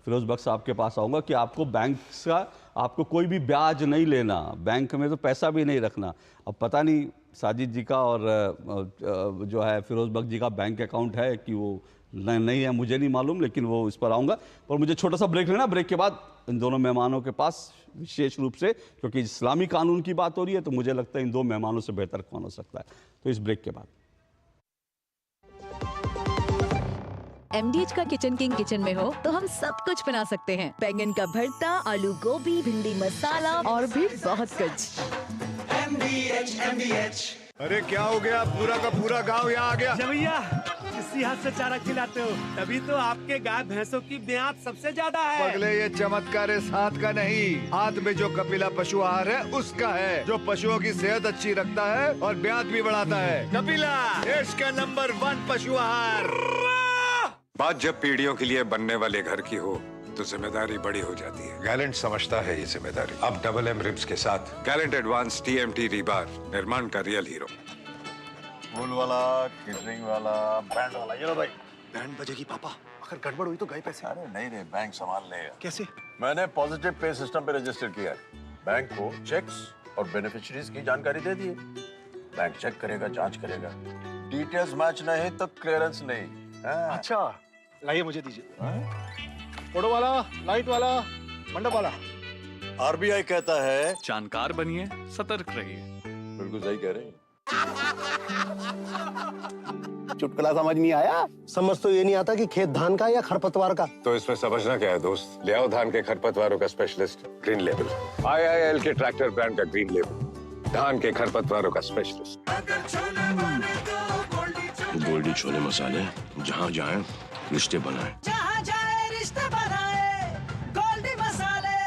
फिरोज बख्श साहब के पास आऊँगा कि आपको बैंक का, आपको कोई भी ब्याज नहीं लेना, बैंक में तो पैसा भी नहीं रखना। अब पता नहीं साजिद जी का और जो है फिरोज बख्श जी का बैंक अकाउंट है कि वो नहीं है, मुझे नहीं मालूम, लेकिन वो इस पर आऊँगा। और मुझे छोटा सा ब्रेक लेना, ब्रेक के बाद इन दोनों मेहमानों के पास विशेष रूप से, क्योंकि इस्लामी कानून की बात हो रही है, तो मुझे लगता है इन दो मेहमानों से बेहतर कौन हो सकता है। तो इस ब्रेक के बाद MDH का किचन किंग किचन में हो तो हम सब कुछ बना सकते हैं। बैंगन का भरता, आलू गोभी, भिंडी मसाला और भी बहुत कुछ। MDH। अरे क्या हो गया, पूरा का पूरा गांव यहाँ आ गया। भैया, इसी हाथ से चारा खिलाते हो, तभी तो आपके गाय भैंसों की ब्याज सबसे ज्यादा है। पगले, ये चमत्कार इस हाथ का नहीं, हाथ में जो कपिला पशु आहार है उसका है, जो पशुओं की सेहत अच्छी रखता है और ब्याज भी बढ़ाता है। कपिला, देश का नंबर 1 पशु आहार। बात जब पीढ़ियों के लिए बनने वाले घर की हो तो जिम्मेदारी बड़ी हो जाती है। गैलेंट समझता है ये जिम्मेदारी। अब डबल एम रिब्स के साथ गैलेंट एडवांस TMT रीबार, निर्माण का रियल हीरो। फूल वाला, केटरिंग वाला, बैंड वाला, ये लो भाई। बैंड बजेगी पापा, अगर गड़बड़ हुई तो गए पैसे। अरे नहीं रे, बैंक संभाल लेगा। कैसे? मैंने पॉजिटिव पे सिस्टम पे रजिस्टर किया है। बैंक को चेक्स और बेनिफिशियरीज की जानकारी दे दी है। बैंक चेक करेगा, जांच करेगा, डिटेल्स मैच नहीं तो क्लियरेंस नहीं। अच्छा, लाइए मुझे दीजिए। फोटो वाला, लाइट वाला, मंडप वाला। RBI कहता है जानकार बनिए, सतर्क रहिए। बिल्कुल सही कह रहे हैं। चुटकुला समझ नहीं आया? समझ तो ये नहीं आता कि खेत धान का या खरपतवार का। तो इसमें समझना क्या है दोस्त, ले आओ धान के खरपतवारों का स्पेशलिस्ट ग्रीन लेबल। IIL के ट्रैक्टर ब्रांड का ग्रीन लेबल, धान के खरपतवारों का स्पेशलिस्ट। गोल्डी छोले मसाले, जहाँ जाए रिश्ते बनाए, जहाँ जाए रिश्ते बनाए, गोल्डी मसाले।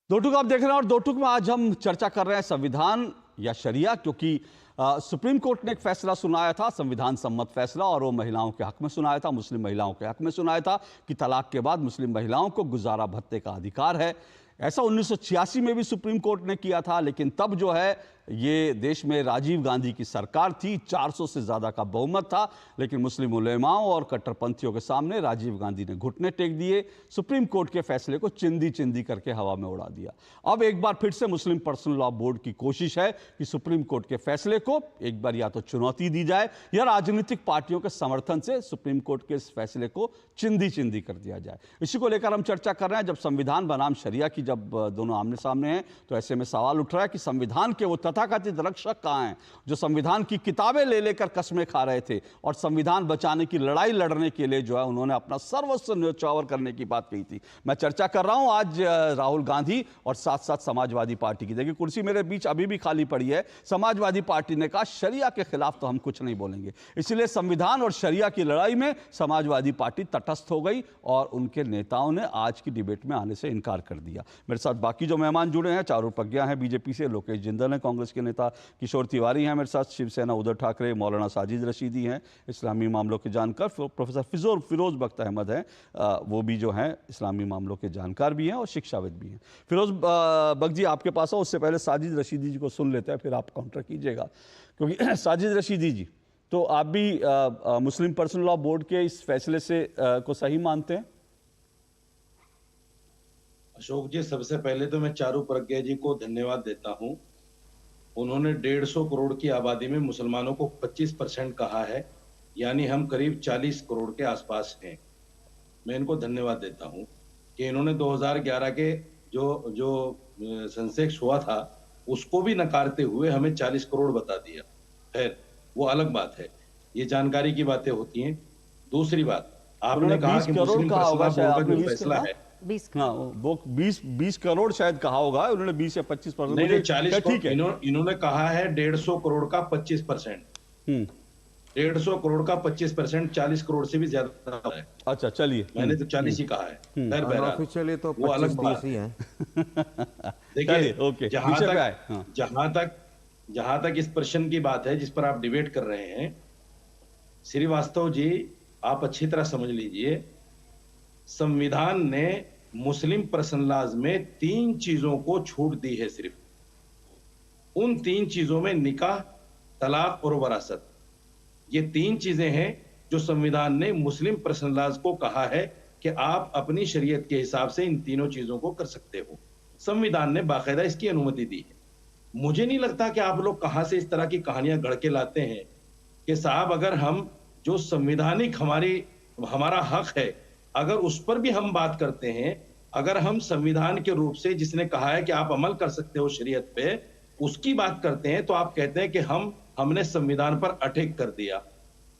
दो टुक आप देख रहे हैं और दो टुक में आज हम चर्चा कर रहे हैं संविधान या शरिया, क्योंकि सुप्रीम कोर्ट ने एक फैसला सुनाया था, संविधान सम्मत फैसला, और वो महिलाओं के हक में सुनाया था, मुस्लिम महिलाओं के हक में सुनाया था कि तलाक के बाद मुस्लिम महिलाओं को गुजारा भत्ते का अधिकार है। ऐसा 1986 में भी सुप्रीम कोर्ट ने किया था, लेकिन तब जो है ये देश में राजीव गांधी की सरकार थी, 400 से ज़्यादा का बहुमत था, लेकिन मुस्लिम उलेमाओं और कट्टरपंथियों के सामने राजीव गांधी ने घुटने टेक दिए, सुप्रीम कोर्ट के फैसले को चिंदी चिंदी करके हवा में उड़ा दिया। अब एक बार फिर से मुस्लिम पर्सनल लॉ बोर्ड की कोशिश है कि सुप्रीम कोर्ट के फैसले को एक बार या तो चुनौती दी जाए या राजनीतिक पार्टियों के समर्थन से सुप्रीम कोर्ट के इस फैसले को चिंदी चिंदी कर दिया जाए। इसी को लेकर हम चर्चा कर रहे हैं। जब संविधान बनाम शरिया की जब दोनों आमने सामने हैं तो ऐसे में सवाल उठ रहा है कि संविधान के वो तथाकथित रक्षक कहाँ हैं जो संविधान की किताबें ले लेकर कसमें खा रहे थे और संविधान बचाने की लड़ाई लड़ने के लिए जो है उन्होंने अपना सर्वस्व न्यौछावर करने की बात कही थी। मैं चर्चा कर रहा हूं आज राहुल गांधी और साथ साथ समाजवादी पार्टी की। देखिए कुर्सी मेरे बीच अभी भी खाली पड़ी है। समाजवादी पार्टी ने कहा शरिया के खिलाफ तो हम कुछ नहीं बोलेंगे, इसलिए संविधान और शरिया की लड़ाई में समाजवादी पार्टी तटस्थ हो गई और उनके नेताओं ने आज की डिबेट में आने से इनकार कर दिया। मेरे साथ बाकी जो मेहमान जुड़े हैं, चारू प्रज्ञा हैं बीजेपी से, लोकेश जिंदल हैं कांग्रेस के नेता, किशोर तिवारी हैं मेरे साथ शिवसेना उद्धव ठाकरे, मौलाना साजिद रशीदी हैं इस्लामी मामलों के जानकार, प्रोफेसर फिरोज बख्श अहमद हैं वो भी जो हैं इस्लामी मामलों के जानकार भी हैं और शिक्षाविद भी हैं। फिरोज बख्श जी आपके पास हो, उससे पहले साजिद रशीदी जी को सुन लेते हैं, फिर आप काउंटर कीजिएगा। क्योंकि साजिद रशीदी जी, तो आप भी मुस्लिम पर्सनल लॉ बोर्ड के इस फैसले से को सही मानते हैं? अशोक जी, सबसे पहले तो मैं चारू प्रज्ञा जी को धन्यवाद देता हूं। उन्होंने 150 करोड़ की आबादी में मुसलमानों को 25% कहा है, यानी हम करीब 40 करोड़ के आसपास हैं। मैं इनको धन्यवाद देता हूं कि इन्होंने 2011 के जो सेंसेक्स हुआ था उसको भी नकारते हुए हमें 40 करोड़ बता दिया। खैर वो अलग बात है, ये जानकारी की बातें होती हैं। दूसरी बात, आपने कहा कि मुस्लिम पर्सनल लॉ का जो फैसला है 20 करोड़ शायद कहा होगा उन्होंने, 20 या 25%। नहीं 40, ठीक है। इन्होंने कहा है 150 करोड़ का 25%। 150 करोड़ का 25% 40 करोड़ से भी ज्यादा है। अच्छा चलिए, मैंने तो 40 ही कहा है। खैर बहरहाल, ऑफिशियली तो वो अलग बात 25-30 ही है। देखिए, ओके, जहां तक इस प्रश्न की बात है जिस पर आप डिबेट कर रहे हैं, श्रीवास्तव जी आप अच्छी तरह समझ लीजिए, संविधान ने मुस्लिम पर्सनल लॉज में 3 चीजों को छूट दी है सिर्फ। उन 3 चीजों में निकाह, तलाक और वरासत, ये 3 चीजें हैं जो संविधान ने मुस्लिम पर्सनल लॉज को कहा है कि आप अपनी शरीयत के हिसाब से इन तीनों चीजों को कर सकते हो। संविधान ने बाकायदा इसकी अनुमति दी है। मुझे नहीं लगता कि आप लोग कहां से इस तरह की कहानियां गढ़ के लाते हैं कि साहब अगर हम जो संवैधानिक हमारा हक है, अगर उस पर भी हम बात करते हैं, अगर हम संविधान के रूप से जिसने कहा है कि आप अमल कर सकते हो शरीयत पे, उसकी बात करते हैं, तो आप कहते हैं कि हमने संविधान पर अटैक कर दिया।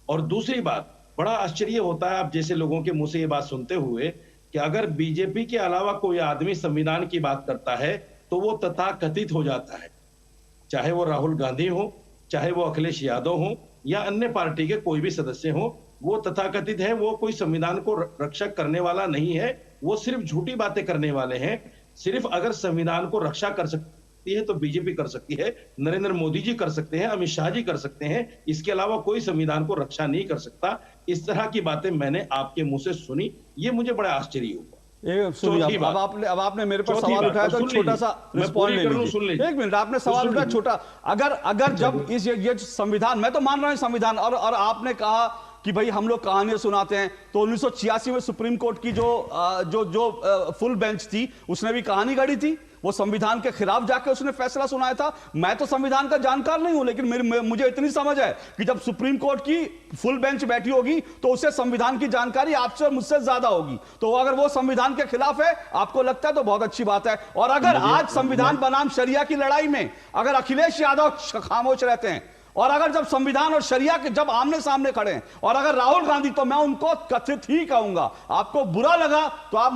और दूसरी बात, बड़ा आश्चर्य होता है आप जैसे लोगों के मुंह से ये बात सुनते हुए कि अगर बीजेपी के अलावा कोई आदमी संविधान की बात करता है तो वो तथाकथित हो जाता है, चाहे वो राहुल गांधी हो, चाहे वो अखिलेश यादव हो या अन्य पार्टी के कोई भी सदस्य हो, वो तथाकथित है, वो कोई संविधान को रक्षक करने वाला नहीं है, वो सिर्फ झूठी बातें करने वाले हैं। सिर्फ अगर संविधान को रक्षा कर सकती है तो बीजेपी कर सकती है, नरेंद्र मोदी जी कर सकते हैं, अमित शाह जी कर सकते हैं, इसके अलावा कोई संविधान को रक्षा नहीं कर सकता। इस तरह की बातें मैंने आपके मुंह से सुनी, ये मुझे बड़ा आश्चर्य हुआ। अब आपने मेरे पर सवाल उठाया तो छोटा सा रिस्पॉन्ड ले लीजिए। एक मिनट, आपने सवाल उठाया छोटा, अगर जब ये संविधान, मैं तो मान रहा हूं संविधान, और आपने कहा कि भाई हम लोग कहानियां सुनाते हैं, तो 1986 में सुप्रीम कोर्ट की जो फुल बेंच थी उसने भी कहानी गढ़ी थी, वो संविधान के खिलाफ जाके उसने फैसला सुनाया था। मैं तो संविधान का जानकार नहीं हूं, लेकिन मुझे इतनी समझ है कि जब सुप्रीम कोर्ट की फुल बेंच बैठी होगी तो उसे संविधान की जानकारी आपसे और मुझसे ज्यादा होगी। तो अगर वो संविधान के खिलाफ है, आपको लगता है, तो बहुत अच्छी बात है। और अगर आज संविधान बनाम शरिया की लड़ाई में अगर अखिलेश यादव खामोश रहते हैं, और अगर जब संविधान और शरिया के जब आमने सामने खड़े हैं, और अगर राहुल गांधी, तो मैं उनको कथित ही कहूंगा। आपको बुरा लगा तो आप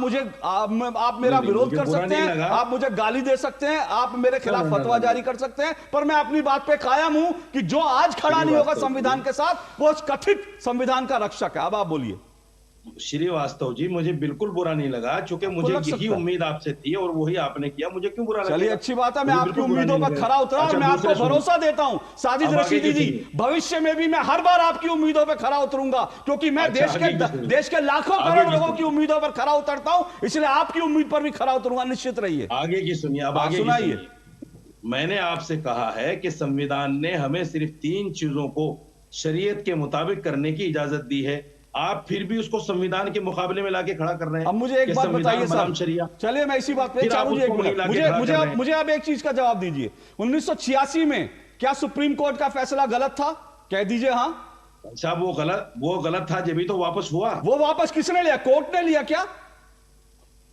मेरा विरोध कर सकते हैं, आप मुझे गाली दे सकते हैं, आप मेरे खिलाफ फतवा जारी कर सकते हैं, पर मैं अपनी बात पे कायम हूं कि जो आज खड़ा नहीं होगा संविधान के साथ, वो कथित संविधान का रक्षक है। अब आप बोलिए। श्रीवास्तव जी, मुझे बिल्कुल बुरा नहीं लगा, क्योंकि मुझे यही उम्मीद आपसे थी और वही आपने किया, मुझे क्यों बुरा लगा? चलिए अच्छी बात है, मैं आपकी उम्मीदों पर खरा उतरा और मैं आपको भरोसा देता हूं साजिद रशीदी जी, भविष्य में भी मैं हर बार आपकी उम्मीदों पर खरा उतरूंगा, क्योंकि मैं देश के लाखों करोड़ लोगों की उम्मीदों पर खरा उतरता हूं, इसलिए आपकी उम्मीद पर भी खरा उतरूंगा, निश्चित रहिए। आगे की सुनिए, अब आगे सुनाइए। मैंने आपसे कहा है कि संविधान ने हमें सिर्फ 3 चीजों को शरीयत के मुताबिक करने की इजाजत दी है, आप फिर भी उसको संविधान के मुकाबले में लाके खड़ा कर रहे हैं। अब मुझे एक बात बताइए साहब, चलिए मैं इसी बात पे चालू जी, मुझे अब एक चीज का जवाब दीजिए। 1986 में क्या सुप्रीम कोर्ट का फैसला गलत था? कह दीजिए हाँ। साहब वो गलत था, जब भी तो वापस हुआ। वो वापस किसने लिया? कोर्ट ने लिया क्या?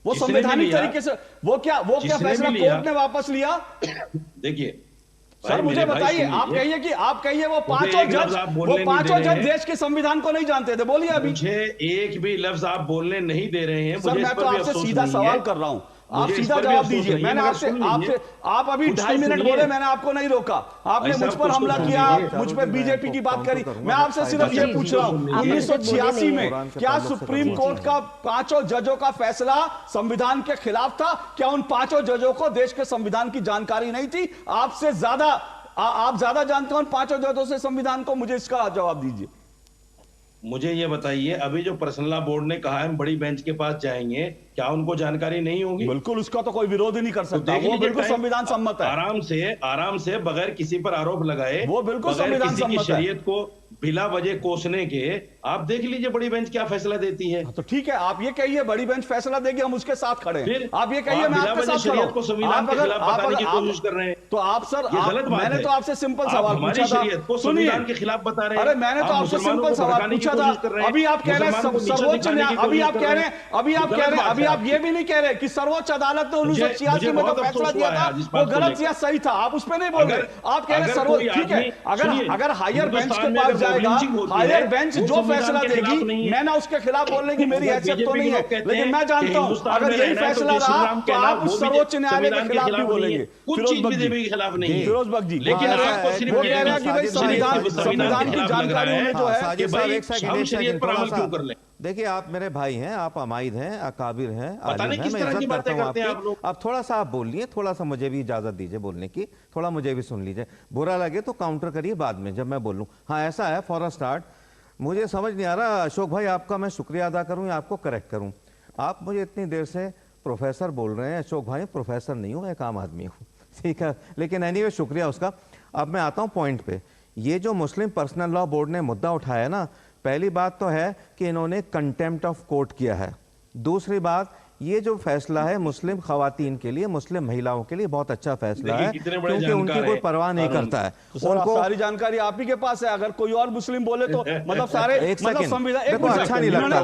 वो संवैधानिक तरीके से वो क्या फैसला कोर्ट ने वापस लिया? देखिए सर, मुझे बताइए, आप कहिए वो पांचों जज देश के संविधान को नहीं जानते थे। बोलिए अभी। मुझे एक भी लफ्ज आप बोलने नहीं दे रहे हैं। सर, मैं तो आपसे सीधा सवाल कर रहा हूं, आप सीधा जवाब दीजिए। मैंने आप अभी 2.5 मिनट बोले, मैंने आपको नहीं रोका। आपने मुझ पर हमला किया, मुझ पर बीजेपी की बात करी। मैं आपसे सिर्फ ये पूछ रहा हूं, 1986 में क्या सुप्रीम कोर्ट का 5 जजों का फैसला संविधान के खिलाफ था? क्या उन 5 जजों को देश के संविधान की जानकारी नहीं थी? आपसे ज्यादा आप ज्यादा जानते हो उन 5 जजों से संविधान को? मुझे इसका जवाब दीजिए। मुझे ये बताइए, अभी जो पर्सनल लॉ बोर्ड ने कहा है बड़ी बेंच के पास जाएंगे, क्या उनको जानकारी नहीं होगी? बिल्कुल, उसका तो कोई विरोध ही नहीं कर सकता, वो बिल्कुल संविधान सम्मत है। आराम से बगैर किसी पर आरोप लगाए, वो बिल्कुल संविधान सम्मत है। शरीयत को बिला वजह कोसने के आप देख लीजिए बड़ी बेंच क्या फैसला देती है। तो ठीक है, आप ये कहिए बड़ी बेंच फैसला देगी, हम उसके साथ खड़े हैं। आप ये कहिए मैं आपके साथ खड़ा हूं। को संविधान के खिलाफ बताने की कोशिश कर रहे हैं, तो आप सर, मैंने तो आपसे सिंपल सवाल पूछा था, संविधान के खिलाफ बता रहे हैं। अरे मैंने तो आपसे सिंपल सवाल पूछा था, अभी आप कह रहे हैं सर्वोच्च न्यायालय, अभी आप कह रहे हैं अभी आप ये भी नहीं कह रहे कि सर्वोच्च अदालत ने 1986 में जो फैसला दिया था वो गलत या सही था, आप उस पर नहीं बोल रहे। आप कह रहे सर्वोच्च, ठीक है, अगर हायर बेंच के पास जाएगा, हायर बेंच जो फैसला देगी, मैं ना उसके खिलाफ बोलने की मेरी हैसियत तो नहीं है, लेकिन मैं जानता हूं अगर यही फैसला रहा तो आप उस सर्वोच्च न्यायालय के खिलाफ भी बोलेंगे। फिरोज बख्श जी, लेकिन वो कह रहे हैं कि भाई संविधान की जानकारी उन्हें जो है। देखिए, आप मेरे भाई हैं, आप अमाइद हैं, अकाबिर हैं, आलिम हैं, मैं इज्जत करता हूं आपकी। अब थोड़ा सा आप बोलिए, थोड़ा सा मुझे भी इजाजत दीजिए बोलने की, थोड़ा मुझे भी सुन लीजिए। बुरा लगे तो काउंटर करिए बाद में जब मैं बोलूं। हाँ, ऐसा है, फॉर अ स्टार्ट मुझे समझ नहीं आ रहा अशोक भाई आपका मैं शुक्रिया अदा करूं या आपको करेक्ट करूं। आप मुझे इतनी देर से प्रोफेसर बोल रहे हैं। अशोक भाई, प्रोफेसर नहीं हूं, एक आम आदमी हूं, ठीक है, लेकिन एनीवे शुक्रिया उसका। अब मैं आता हूं पॉइंट पे। ये जो मुस्लिम पर्सनल लॉ बोर्ड ने मुद्दा उठाया ना, पहली बात तो है कि इन्होंने कंटेम्प्ट ऑफ कोर्ट किया है। दूसरी बात, ये जो फैसला है मुस्लिम खवातीन के लिए, मुस्लिम महिलाओं के लिए बहुत अच्छा फैसला है, क्योंकि उनकी कोई परवाह नहीं करता है। उनको सारी जानकारी आप ही के पास है, अगर कोई और मुस्लिम बोले तो मतलब सारे मतलब संविधान अच्छा नहीं लगता।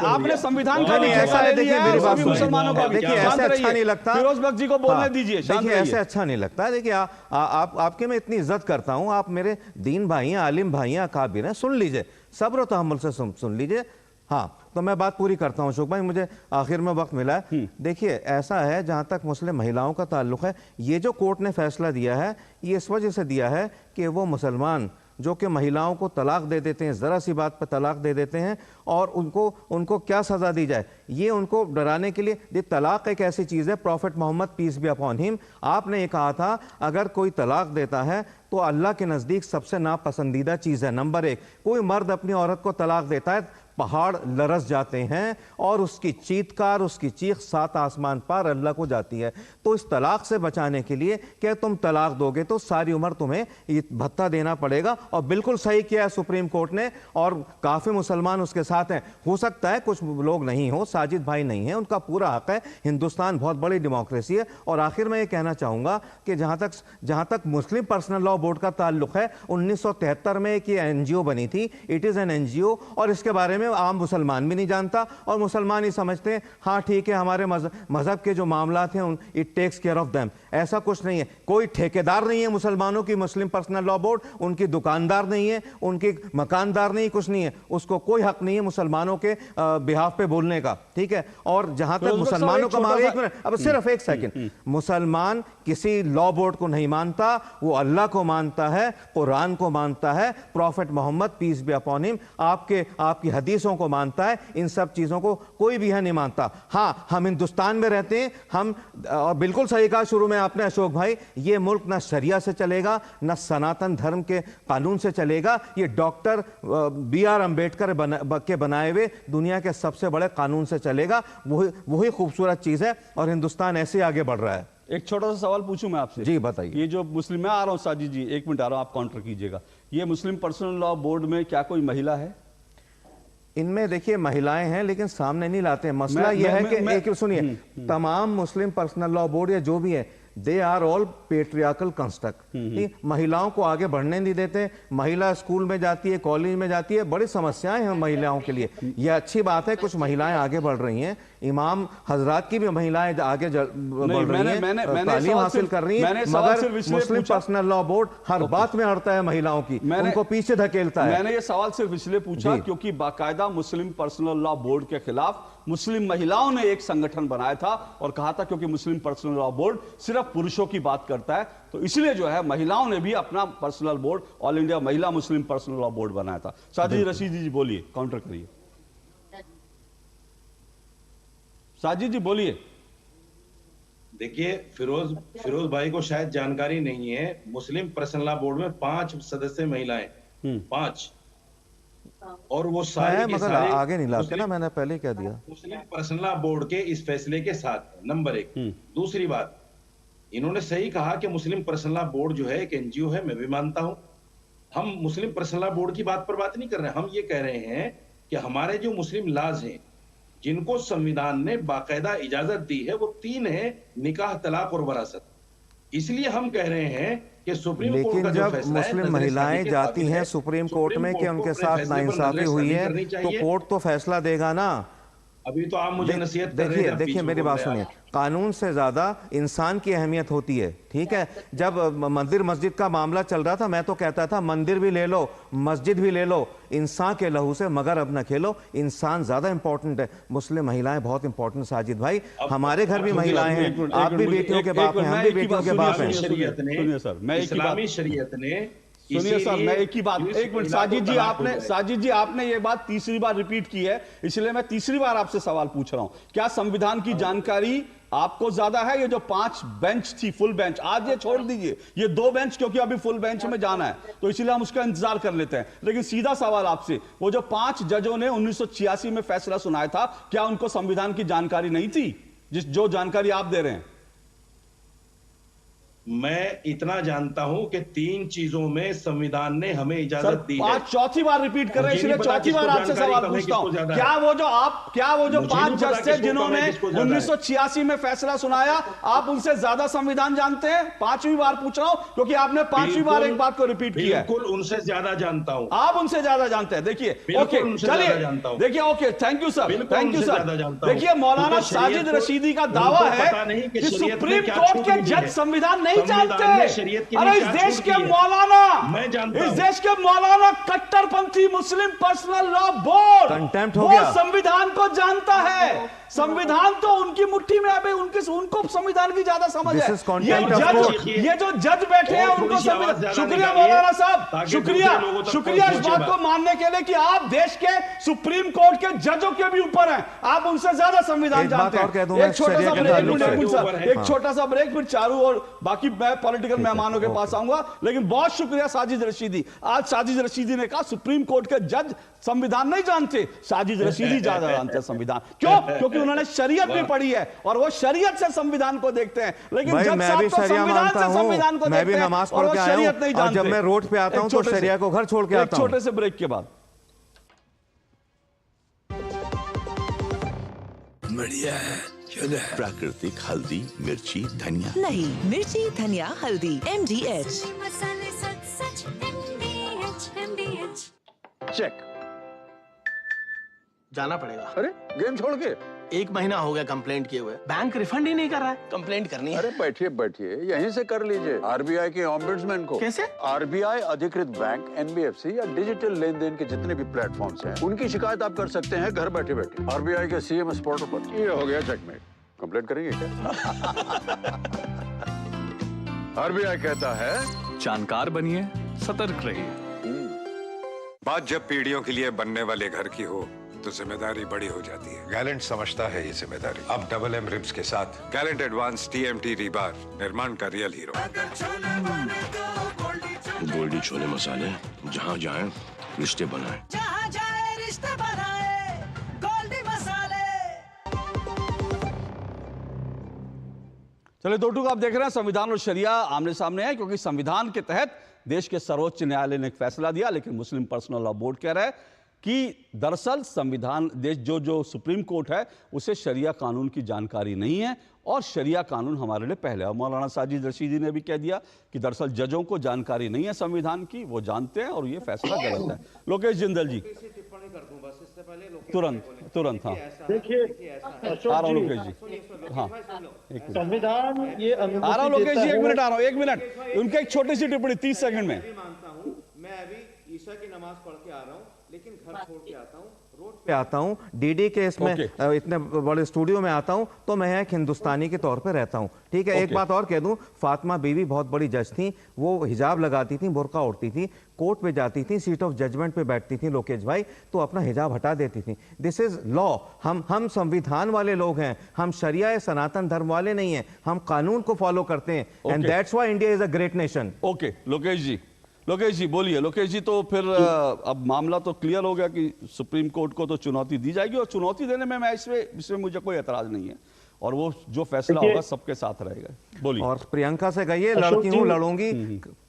आपने संविधान का ऐसा है, देखिए मेरी बात मुसलमानों का, देखिए ऐसे अच्छा नहीं लगता। फिरोज बख्श जी को बोलने दीजिए, देखिए ऐसे अच्छा नहीं लगता। देखिए आपके मैं इतनी इज्जत करता हूँ, आप मेरे दीन भाई हैं, आलिम भाई हैं, अकाबिर हैं, सुन लीजिए, सब्र तहम्मुल से सुन लीजिए। हाँ, तो मैं बात पूरी करता हूँ अशोक भाई, मुझे आखिर में वक्त मिला है। देखिए ऐसा है, जहाँ तक मुस्लिम महिलाओं का ताल्लुक है, ये जो कोर्ट ने फैसला दिया है ये इस वजह से दिया है कि वो मुसलमान जो कि महिलाओं को तलाक दे देते हैं, ज़रा सी बात पर तलाक दे देते हैं, और उनको क्या सज़ा दी जाए, ये उनको डराने के लिए। ये तलाक एक ऐसी चीज़ है, prophet Muhammad peace be upon him, आपने ये कहा था अगर कोई तलाक देता है तो अल्लाह के नज़दीक सबसे नापसंदीदा चीज़ है। नंबर एक, कोई मर्द अपनी औरत को तलाक देता है, पहाड़ लरस जाते हैं और उसकी चीत्कार, उसकी चीख सात आसमान पार अल्लाह को जाती है। तो इस तलाक से बचाने के लिए क्या तुम तलाक दोगे तो सारी उम्र तुम्हें ये भत्ता देना पड़ेगा। और बिल्कुल सही किया है सुप्रीम कोर्ट ने, और काफ़ी मुसलमान उसके साथ हैं। हो सकता है कुछ लोग नहीं हो, साजिद भाई नहीं है, उनका पूरा हक है, हिंदुस्तान बहुत बड़ी डेमोक्रेसी है। और आखिर में ये कहना चाहूँगा कि जहाँ तक मुस्लिम पर्सनल लॉ बोर्ड का ताल्लुक है, 1973 में एक ये NGO बनी थी, इट इज़ एन NGO, और इसके बारे में आम मुसलमान भी नहीं जानता, और मुसलमान ही समझते हैं हाँ ठीक है हमारे मजहब के जो मामलात हैं it takes care of them. ऐसा कुछ नहीं है, कोई ठेकेदार नहीं है मुसलमानों की मुस्लिम पर्सनल लॉ बोर्ड, उनकी दुकानदार नहीं है, उनकी मकानदार नहीं, कुछ नहीं है, उसको कोई हक नहीं है मुसलमानों के बिहाफ पे बोलने का, ठीक है। और जहां तक मुसलमानों का मामला, एक मिनट, अब सिर्फ एक सेकंड, मुसलमान किसी लॉ बोर्ड को नहीं मानता, वो अल्लाह को मानता है, कुरान को मानता है, prophet Muhammad peace be upon him आपकी हदीसों को मानता है, इन सब चीजों को कोई भी है नहीं मानता। हाँ, हम हिंदुस्तान में रहते हैं, हम, और बिल्कुल सही कहा शुरू में आपने अशोक भाई, ये मुल्क ना शरिया से चलेगा, ना सनातन धर्म के कानून से चलेगा, ये डॉक्टर BR अम्बेडकर के बनाए हुए दुनिया के सबसे बड़े कानून से चलेगा। वही खूबसूरत चीज है, और हिंदुस्तान ऐसे आगे बढ़ रहा है। एक छोटा सा सवाल पूछूं मैं आपसे? जी बताइए। ये जो मुस्लिम, मैं आ रहा हूं साजिद जी, एक मिनट आ रहा हूं, आप काउंटर कीजिएगा। ये मुस्लिम पर्सनल लॉ बोर्ड में क्या कोई महिला है? इनमें देखिए महिलाएं हैं, लेकिन सामने नहीं लाते। मसला यह है कि एक सुनिए, तमाम मुस्लिम पर्सनल लॉ बोर्ड या जो भी है, they are all patriarchal construct. महिलाओं को आगे बढ़ने नहीं देते, महिला स्कूल में जाती है, कॉलेज में जाती है, बड़ी समस्याएं हैं महिलाओं के लिए। यह अच्छी बात है, कुछ महिलाएं आगे बढ़ रही हैं, इमाम हजरात की भी महिलाएं आगे बढ़ रही हैं, तालीम हासिल कर रही हैं, मगर मुस्लिम पर्सनल लॉ बोर्ड हर बात में अड़ता है महिलाओं की, उनको पीछे धकेलता है। मैंने ये सवाल सिर्फ इसलिए पूछा क्योंकि बाकायदा मुस्लिम पर्सनल लॉ बोर्ड के खिलाफ मुस्लिम महिलाओं ने एक संगठन बनाया था और कहा था क्योंकि मुस्लिम पर्सनल लॉ बोर्ड सिर्फ पुरुषों की बात करता है, तो इसलिए जो है महिलाओं ने भी अपना पर्सनल बोर्ड, ऑल इंडिया महिला मुस्लिम पर्सनल लॉ बोर्ड बनाया था। साजिद रशीद जी बोलिए, काउंटर करिए। साजिद जी बोलिए। देखिए, फिरोज भाई को शायद जानकारी नहीं है, मुस्लिम पर्सनल लॉ बोर्ड में 5 सदस्य महिलाएं, 5, और वो सारे के मगर सारे आगे नहीं लाते ना, मैंने पहले ही कह दिया। मुस्लिम पर्सनल लॉ बोर्ड के इस फैसले के साथ, नंबर 1। दूसरी बात, इन्होंने सही कहा कि मुस्लिम पर्सनल लॉ बोर्ड जो है एक NGO है, मैं भी मानता हूं। हम मुस्लिम पर्सनल लॉ बोर्ड की बात पर बात नहीं कर रहे हैं, हम ये कह रहे हैं कि हमारे जो मुस्लिम लाज हैं, जिनको संविधान ने बाकायदा इजाजत दी है, वो 3 है, निकाह, तलाक और वरासत। इसलिए हम कह रहे हैं कि सुप्रीम कोर्ट का जो फैसला है, मुस्लिम महिलाएं जाती हैं सुप्रीम कोर्ट में कि उनके साथ नाइंसाफी हुई है, तो कोर्ट तो फैसला देगा ना। अभी तो आप मुझे नसीहत कर रहे थे, देखिए मेरी बात सुनिए, कानून से ज्यादा इंसान की अहमियत होती है, ठीक है। जब मंदिर मस्जिद का मामला चल रहा था, मैं तो कहता था मंदिर भी ले लो, मस्जिद भी ले लो, इंसान के लहू से मगर अब न खेलो। इंसान ज्यादा इंपॉर्टेंट है। मुस्लिम महिलाएं बहुत इंपॉर्टेंट, साजिद भाई, हमारे घर भी महिलाएं हैं, आप भी बेटियों के बाप हैं, हम भी बेटियों के बाप हैं। सुनिए सर, मैं इस्लामी शरीयत ने, सुनिए सर, मैं एक ही बात, एक मिनट साजिद जी आपने ये बात तीसरी बार रिपीट की है, इसलिए मैं तीसरी बार आपसे सवाल पूछ रहा हूं। क्या संविधान की जानकारी आपको ज्यादा है? ये जो 5 बेंच थी, फुल बेंच, आज ये छोड़ दीजिए, ये 2 बेंच, क्योंकि अभी फुल बेंच में जाना है, तो इसीलिए हम उसका इंतजार कर लेते हैं। लेकिन सीधा सवाल आपसे, वो जो 5 जजों ने 1986 में फैसला सुनाया था, क्या उनको संविधान की जानकारी नहीं थी, जो जानकारी आप दे रहे हैं? मैं इतना जानता हूं कि 3 चीजों में संविधान ने हमें इजाजत दी है। आज चौथी बार रिपीट कर रहे हैं, इसलिए चौथी बार आपसे सवाल पूछता हूं, क्या वो जो 5 जज थे जिन्होंने 1986 में फैसला सुनाया, आप उनसे ज्यादा संविधान जानते हैं? 5वीं बार पूछ रहा हूं, क्योंकि आपने 5वीं बार एक बात को रिपीट किया है। बिल्कुल उनसे ज्यादा जानता हूं। आप उनसे ज्यादा जानते हैं। देखिए, ओके, चलिए, देखिए, okay, thank you sir, thank you sir. देखिए, मौलाना साजिद रशीदी का दावा है कि सुप्रीम कोर्ट के जज संविधान नहीं जानते। अरे इस देश के मौलाना कट्टरपंथी मुस्लिम पर्सनल लॉ बोर्ड कंटेम्प्ट हो गया, वो संविधान को जानता है। संविधान तो उनकी मुट्ठी में है, उनको संविधान की ज्यादा समझ है। ये जो जज बैठे हैं उनको संविधान। शुक्रिया मौलाना साहब, शुक्रिया इस बात को मानने के लिए कि आप देश के सुप्रीम कोर्ट के जजों के भी ऊपर हैं, आप उनसे ज्यादा संविधान जानते हैं। एक छोटा सा ब्रेक, फिर चारू और बाकी मैं पॉलिटिकल मेहमानों के पास आऊंगा। लेकिन बहुत शुक्रिया साजिद रशीदी। आज साजिद रशीदी ने कहा सुप्रीम कोर्ट के जज संविधान नहीं जानते, साजिद रशीदी ज्यादा जानते हैं संविधान। क्यों? क्योंकि उन्होंने शरीयत भी पढ़ी है और वो शरीयत से संविधान को देखते हैं। लेकिन जज साहब तो संविधान से संविधान को देखते हैं और वो शरीयत नहीं जानते। जब मैं रोड पे आता हूं तो शरिया को घर छोड़ के आता हूं। छोटे से ब्रेक के बाद बढ़िया है, प्राकृतिक हल्दी, मिर्ची, धनिया। नहीं, मिर्ची, धनिया, हल्दी, MDH। चेक। जाना पड़ेगा। अरे गेम छोड़ के 1 महीना हो गया कंप्लेंट किए हुए, बैंक रिफंड ही नहीं कर रहा है। कंप्लेंट करनी है। अरे बैठिए यहीं से कर लीजिए आरबीआई के ऑम्बुड्समैन को। कैसे? आरबीआई अधिकृत बैंक, एनबीएफसी या डिजिटल लेन देन के जितने भी प्लेटफॉर्म्स हैं, उनकी शिकायत आप कर सकते हैं घर बैठे बैठे आरबीआई के CMS पोर्टल पर। ये हो गया चेकमेट। कंप्लेंट करेंगे क्या? आरबीआई कहता है जानकार बनिए, सतर्क रहिए। बात जब पीढ़ियों के लिए बनने वाले घर की हो तो जिम्मेदारी बड़ी हो जाती है। गैलेंट समझता है ये जिम्मेदारी। अब डबल M रिब्स के साथ गैलेंट एडवांस TMT रीबार, निर्माण का रियल हीरो। गोल्डी छोले मसाले, जहाँ जाए रिश्ते बनाए। जहाँ जाए रिश्ते बनाए, गोल्डी मसाले। चलिए, दो टूक आप देख रहे हैं, संविधान और शरिया आमने सामने है, क्योंकि संविधान के तहत देश के सर्वोच्च न्यायालय ने एक फैसला दिया, लेकिन मुस्लिम पर्सनल लॉ बोर्ड कह रहा है कि दरअसल संविधान देश जो सुप्रीम कोर्ट है उसे शरिया कानून की जानकारी नहीं है और शरिया कानून हमारे लिए पहले। और मौलाना साजिद रशीदी ने भी कह दिया कि दरअसल जजों को जानकारी नहीं है संविधान की, वो जानते हैं और ये फैसला गलत है। लोकेश जिंदल जी, तुरंत हाँ, देखिए आ रहा हूँ लोकेश जी, हाँ संविधान ये आ रहा हूँ लोकेश जी, एक मिनट आ रहा हूँ, 1 मिनट, उनकी एक छोटी सी टिप्पणी 30 सेकंड में। मैं अभी ईशा की नमाज पढ़ के आ रहा हूँ, लेकिन घर छोड़ के आता हूँ, रोड पे आता हूँ, डीडी के इसमें इतने बड़े स्टूडियो में आता हूँ, तो मैं एक हिंदुस्तानी के तौर पे रहता हूँ, ठीक है। एक बात और कह दूं, फातिमा बीवी बहुत बड़ी जज थी, वो हिजाब लगाती थी, बुर्का ओढ़ती थी, कोर्ट पे जाती थी, सीट ऑफ जजमेंट पे बैठती थी लोकेश भाई, तो अपना हिजाब हटा देती थी। This is law. हम संविधान वाले लोग हैं, हम शरिया सनातन धर्म वाले नहीं हैं, हम कानून को फॉलो करते हैं, and that's why India is a great nation. Okay Lokesh ji बोलिए। लोकेश जी, तो फिर अब मामला तो क्लियर हो गया कि सुप्रीम कोर्ट को तो चुनौती दी जाएगी और चुनौती देने में मैं इसमें मुझे कोई एतराज नहीं है और वो जो फैसला होगा सबके साथ रहेगा। बोलिए। और प्रियंका से कहिए लड़की हूँ, लड़ूंगी,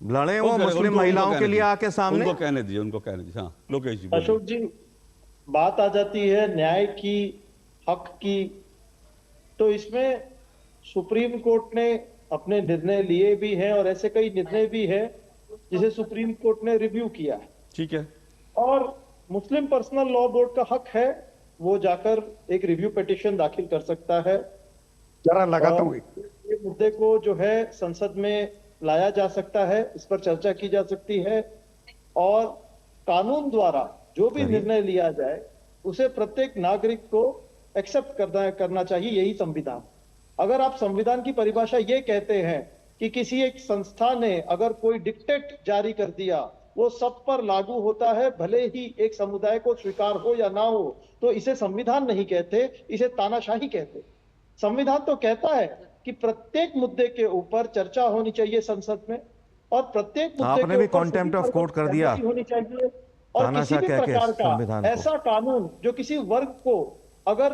लड़े वो मुस्लिम महिलाओं के लिए आके सामने। उनको कहने दीजिए। हाँ लोकेश जी। अशोक जी, बात आ जाती है न्याय की, हक की, तो इसमें सुप्रीम कोर्ट ने अपने निर्णय लिए भी हैं और ऐसे कई निर्णय भी है जिसे सुप्रीम कोर्ट ने रिव्यू किया है, ठीक है। और मुस्लिम पर्सनल लॉ बोर्ड का हक है वो जाकर एक रिव्यू पिटीशन दाखिल कर सकता है। जरा लगाता हूँ ये मुद्दे को जो है संसद में लाया जा सकता है, इस पर चर्चा की जा सकती है और कानून द्वारा जो भी निर्णय लिया जाए उसे प्रत्येक नागरिक को एक्सेप्ट करना चाहिए, यही संविधान। अगर आप संविधान की परिभाषा ये कहते हैं कि किसी एक संस्था ने अगर कोई डिक्टेट जारी कर दिया वो सब पर लागू होता है, भले ही एक समुदाय को स्वीकार हो या ना हो, तो इसे संविधान नहीं कहते, इसे तानाशाही कहते। संविधान तो कहता है कि प्रत्येक मुद्दे के ऊपर चर्चा होनी चाहिए संसद में और प्रत्येक मुद्दे आपने भी कॉन्टेम्प्ट ऑफ कोर्ट कर दिया होनी चाहिए और किसी भी प्रकार का ऐसा कानून जो किसी वर्ग को अगर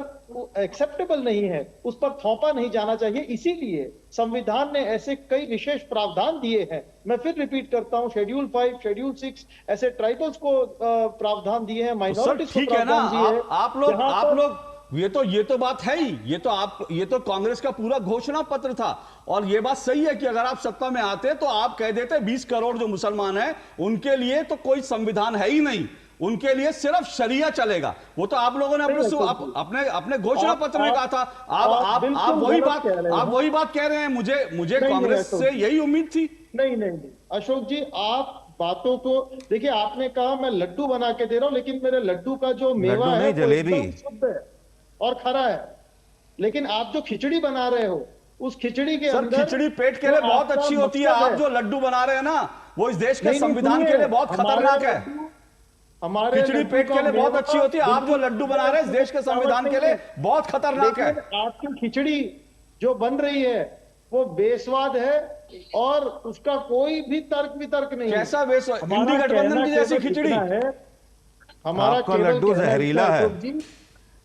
एक्सेप्टेबल नहीं है उस पर थोपा नहीं जाना चाहिए। इसीलिए संविधान ने ऐसे कई विशेष प्रावधान दिए हैं। मैं फिर रिपीट करता हूं, शेड्यूल 5, शेड्यूल 6 ऐसे ट्राइबल्स को प्रावधान दिए हैं, माइनॉरिटीज को प्रावधान दिए हैं। आप लोग ये तो बात है ही, ये तो कांग्रेस का पूरा घोषणा पत्र था और ये बात सही है कि अगर आप सत्ता में आते तो आप कह देते 20 करोड़ जो मुसलमान हैं उनके लिए तो कोई संविधान है ही नहीं, उनके लिए सिर्फ शरिया चलेगा। वो तो आप लोगों ने अपने घोषणा पत्र में कहा था। आप वही बात कह रहे हैं। मुझे कांग्रेस से यही उम्मीद थी। नहीं अशोक जी, आप बातों को देखिए। आपने कहा मैं लड्डू बना के दे रहा हूं, लेकिन मेरे लड्डू का जो मेवा है जलेबी शुद्ध है और खरा है। लेकिन आप जो खिचड़ी बना रहे हो उस खिचड़ी के अंदर खिचड़ी पेट के लिए बहुत अच्छी होती है। आप जो लड्डू बना रहे हैं ना वो इस देश के संविधान के लिए बहुत खतरनाक है। हमारे खिचड़ी पेट के लिए बहुत अच्छी होती है, आप जो लड्डू बना रहे हैं इस देश के संविधान के लिए बहुत खतरनाक है। आपकी खिचड़ी जो बन रही है वो बेस्वाद है और उसका कोई भी तर्क नहीं। कैसा बेस्वाद? इंडी गठबंधन की जैसी खिचड़ी है। हमारा लड्डू जहरीला है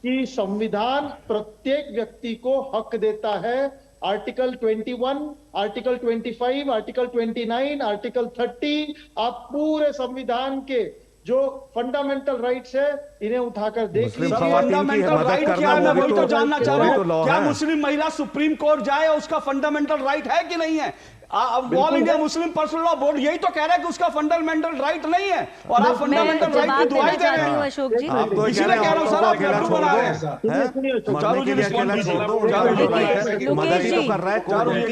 कि संविधान प्रत्येक व्यक्ति को हक देता है। आर्टिकल 21, आर्टिकल 25, आर्टिकल 29, आर्टिकल 30, आप पूरे संविधान के जो फंडामेंटल राइट्स है इन्हें उठाकर देख लीजिए। फंडामेंटल राइट क्या है, मैं वही तो जानना चाह रहा हूं। क्या मुस्लिम महिला सुप्रीम कोर्ट जाए उसका फंडामेंटल राइट है कि नहीं है? All India Muslim Personal Law board यही तो कह रहा है कि उसका फंडामेंटल राइट नहीं है और आप फंडामेंटल राइट की दुहाई दे रहे हैं। अशोक जी, आप तो इसीलिए कह रहा हूं सर, आप लड्डू बना रहे हैं। चारू जी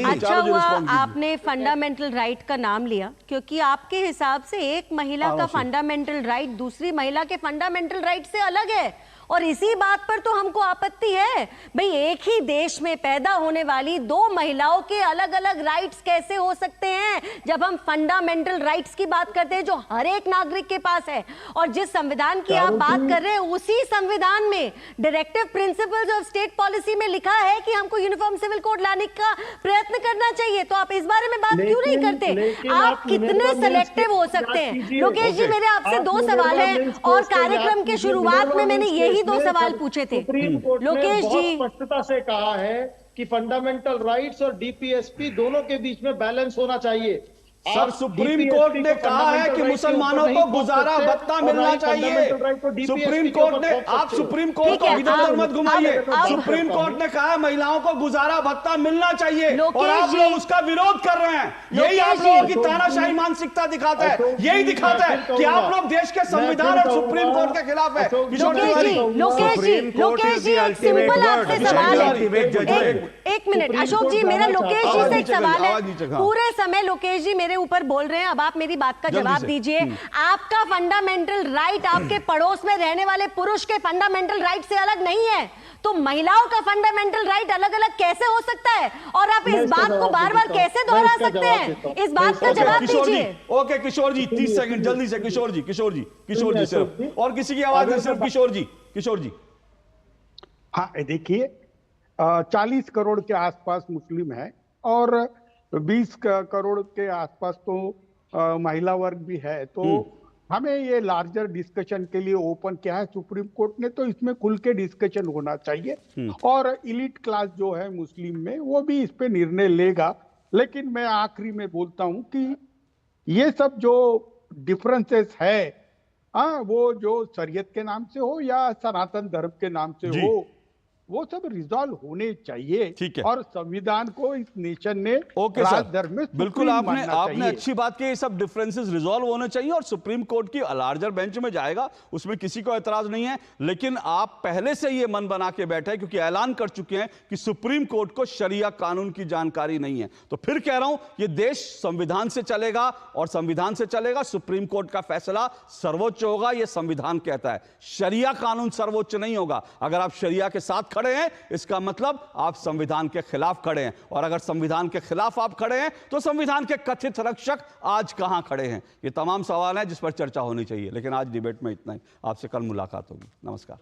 अच्छा हुआ आपने फंडामेंटल राइट का नाम लिया, क्योंकि आपके हिसाब से एक महिला का फंडामेंटल राइट दूसरी महिला के फंडामेंटल राइट से अलग है और इसी बात पर तो हमको आपत्ति है। भाई, एक ही देश में पैदा होने वाली दो महिलाओं के अलग अलग राइट्स कैसे हो सकते हैं जब हम फंडामेंटल राइट्स की बात करते हैं जो हर एक नागरिक के पास है। और जिस संविधान की आप बात कर रहे हैं उसी संविधान में directive principles of state policy में लिखा है कि हमको यूनिफॉर्म सिविल कोड लाने का प्रयत्न करना चाहिए। तो आप इस बारे में बात क्यों नहीं करते? आप कितने सेलेक्टिव हो सकते हैं? लोकेश जी, मेरे आपसे दो सवाल हैं और कार्यक्रम के शुरुआत में मैंने यही दो सवाल पूछे थे। लोकेश जी, स्पष्टता से कहा है कि फंडामेंटल राइट्स और डीपीएसपी दोनों के बीच में बैलेंस होना चाहिए। सर, सुप्रीम कोर्ट ने कहा है कि मुसलमानों को गुजारा भत्ता मिलना चाहिए। सुप्रीम कोर्ट ने, आप सुप्रीम कोर्ट को इधर उधर मत घुमाइए। सुप्रीम कोर्ट ने कहा है महिलाओं को गुजारा भत्ता मिलना चाहिए और आप लोग उसका विरोध कर रहे हैं। यही आप लोगों की तानाशाही मानसिकता दिखाता है। यही दिखाता है कि आप लोग देश के संविधान और सुप्रीम कोर्ट के खिलाफ है। लोकेश जी, एक सिंपल आपसे सवाल है। एक मिनट अशोक जी, मेरा लोकेश जी से एक सवाल है। पूरे समय लोकेश जी मेरे ऊपर बोल रहे हैं, अब आप मेरी बात का जवाब दीजिए। आपका फंडामेंटल राइट आपके पड़ोस में रहने वाले पुरुष के फंडामेंटल राइट से अलग नहीं है, तो महिलाओं का फंडामेंटल राइट अलग अलग कैसे हो सकता है? और आप इस बात को बार बार कैसे दोहरा सकते हैं? इस बात का जवाब दीजिए। ओके किशोर जी, 30 सेकंड जल्दी से। किशोर जी सिर्फ, और किसी की आवाज नहीं, सिर्फ किशोर जी। हाँ, देखिए 40 करोड़ के आसपास मुस्लिम है और 20 करोड़ के आसपास तो महिला वर्ग भी है। तो हमें ये लार्जर डिस्कशन के लिए ओपन किया है सुप्रीम कोर्ट ने, तो इसमें खुल के डिस्कशन होना चाहिए और इलीट क्लास जो है मुस्लिम में वो भी इस पे निर्णय लेगा। लेकिन मैं आखिरी में बोलता हूं कि ये सब जो डिफरेंसेस है, वो जो शरीयत के नाम से हो या सनातन धर्म के नाम से हो, वो सब रिजॉल्व होने चाहिए। ठीक है। और संविधान को इस नेशन ने ओके सर, बिल्कुल आपने अच्छी बात की, ये सब डिफरेंसेस रिजॉल्व होने चाहिए और सुप्रीम कोर्ट की लार्जर बेंच में जाएगा, उसमें किसी को एतराज नहीं है। लेकिन आप पहले से ये मन बना के बैठे क्योंकि ऐलान कर चुके हैं कि सुप्रीम कोर्ट को शरिया कानून की जानकारी नहीं है। तो फिर कह रहा हूं, ये देश संविधान से चलेगा और संविधान से चलेगा। सुप्रीम कोर्ट का फैसला सर्वोच्च होगा, यह संविधान कहता है। शरिया कानून सर्वोच्च नहीं होगा। अगर आप शरिया के साथ खड़े हैं, इसका मतलब आप संविधान के खिलाफ खड़े हैं, और अगर संविधान के खिलाफ आप खड़े हैं तो संविधान के कथित रक्षक आज कहां खड़े हैं? ये तमाम सवाल हैं जिस पर चर्चा होनी चाहिए। लेकिन आज डिबेट में इतना ही। आपसे कल मुलाकात होगी। नमस्कार।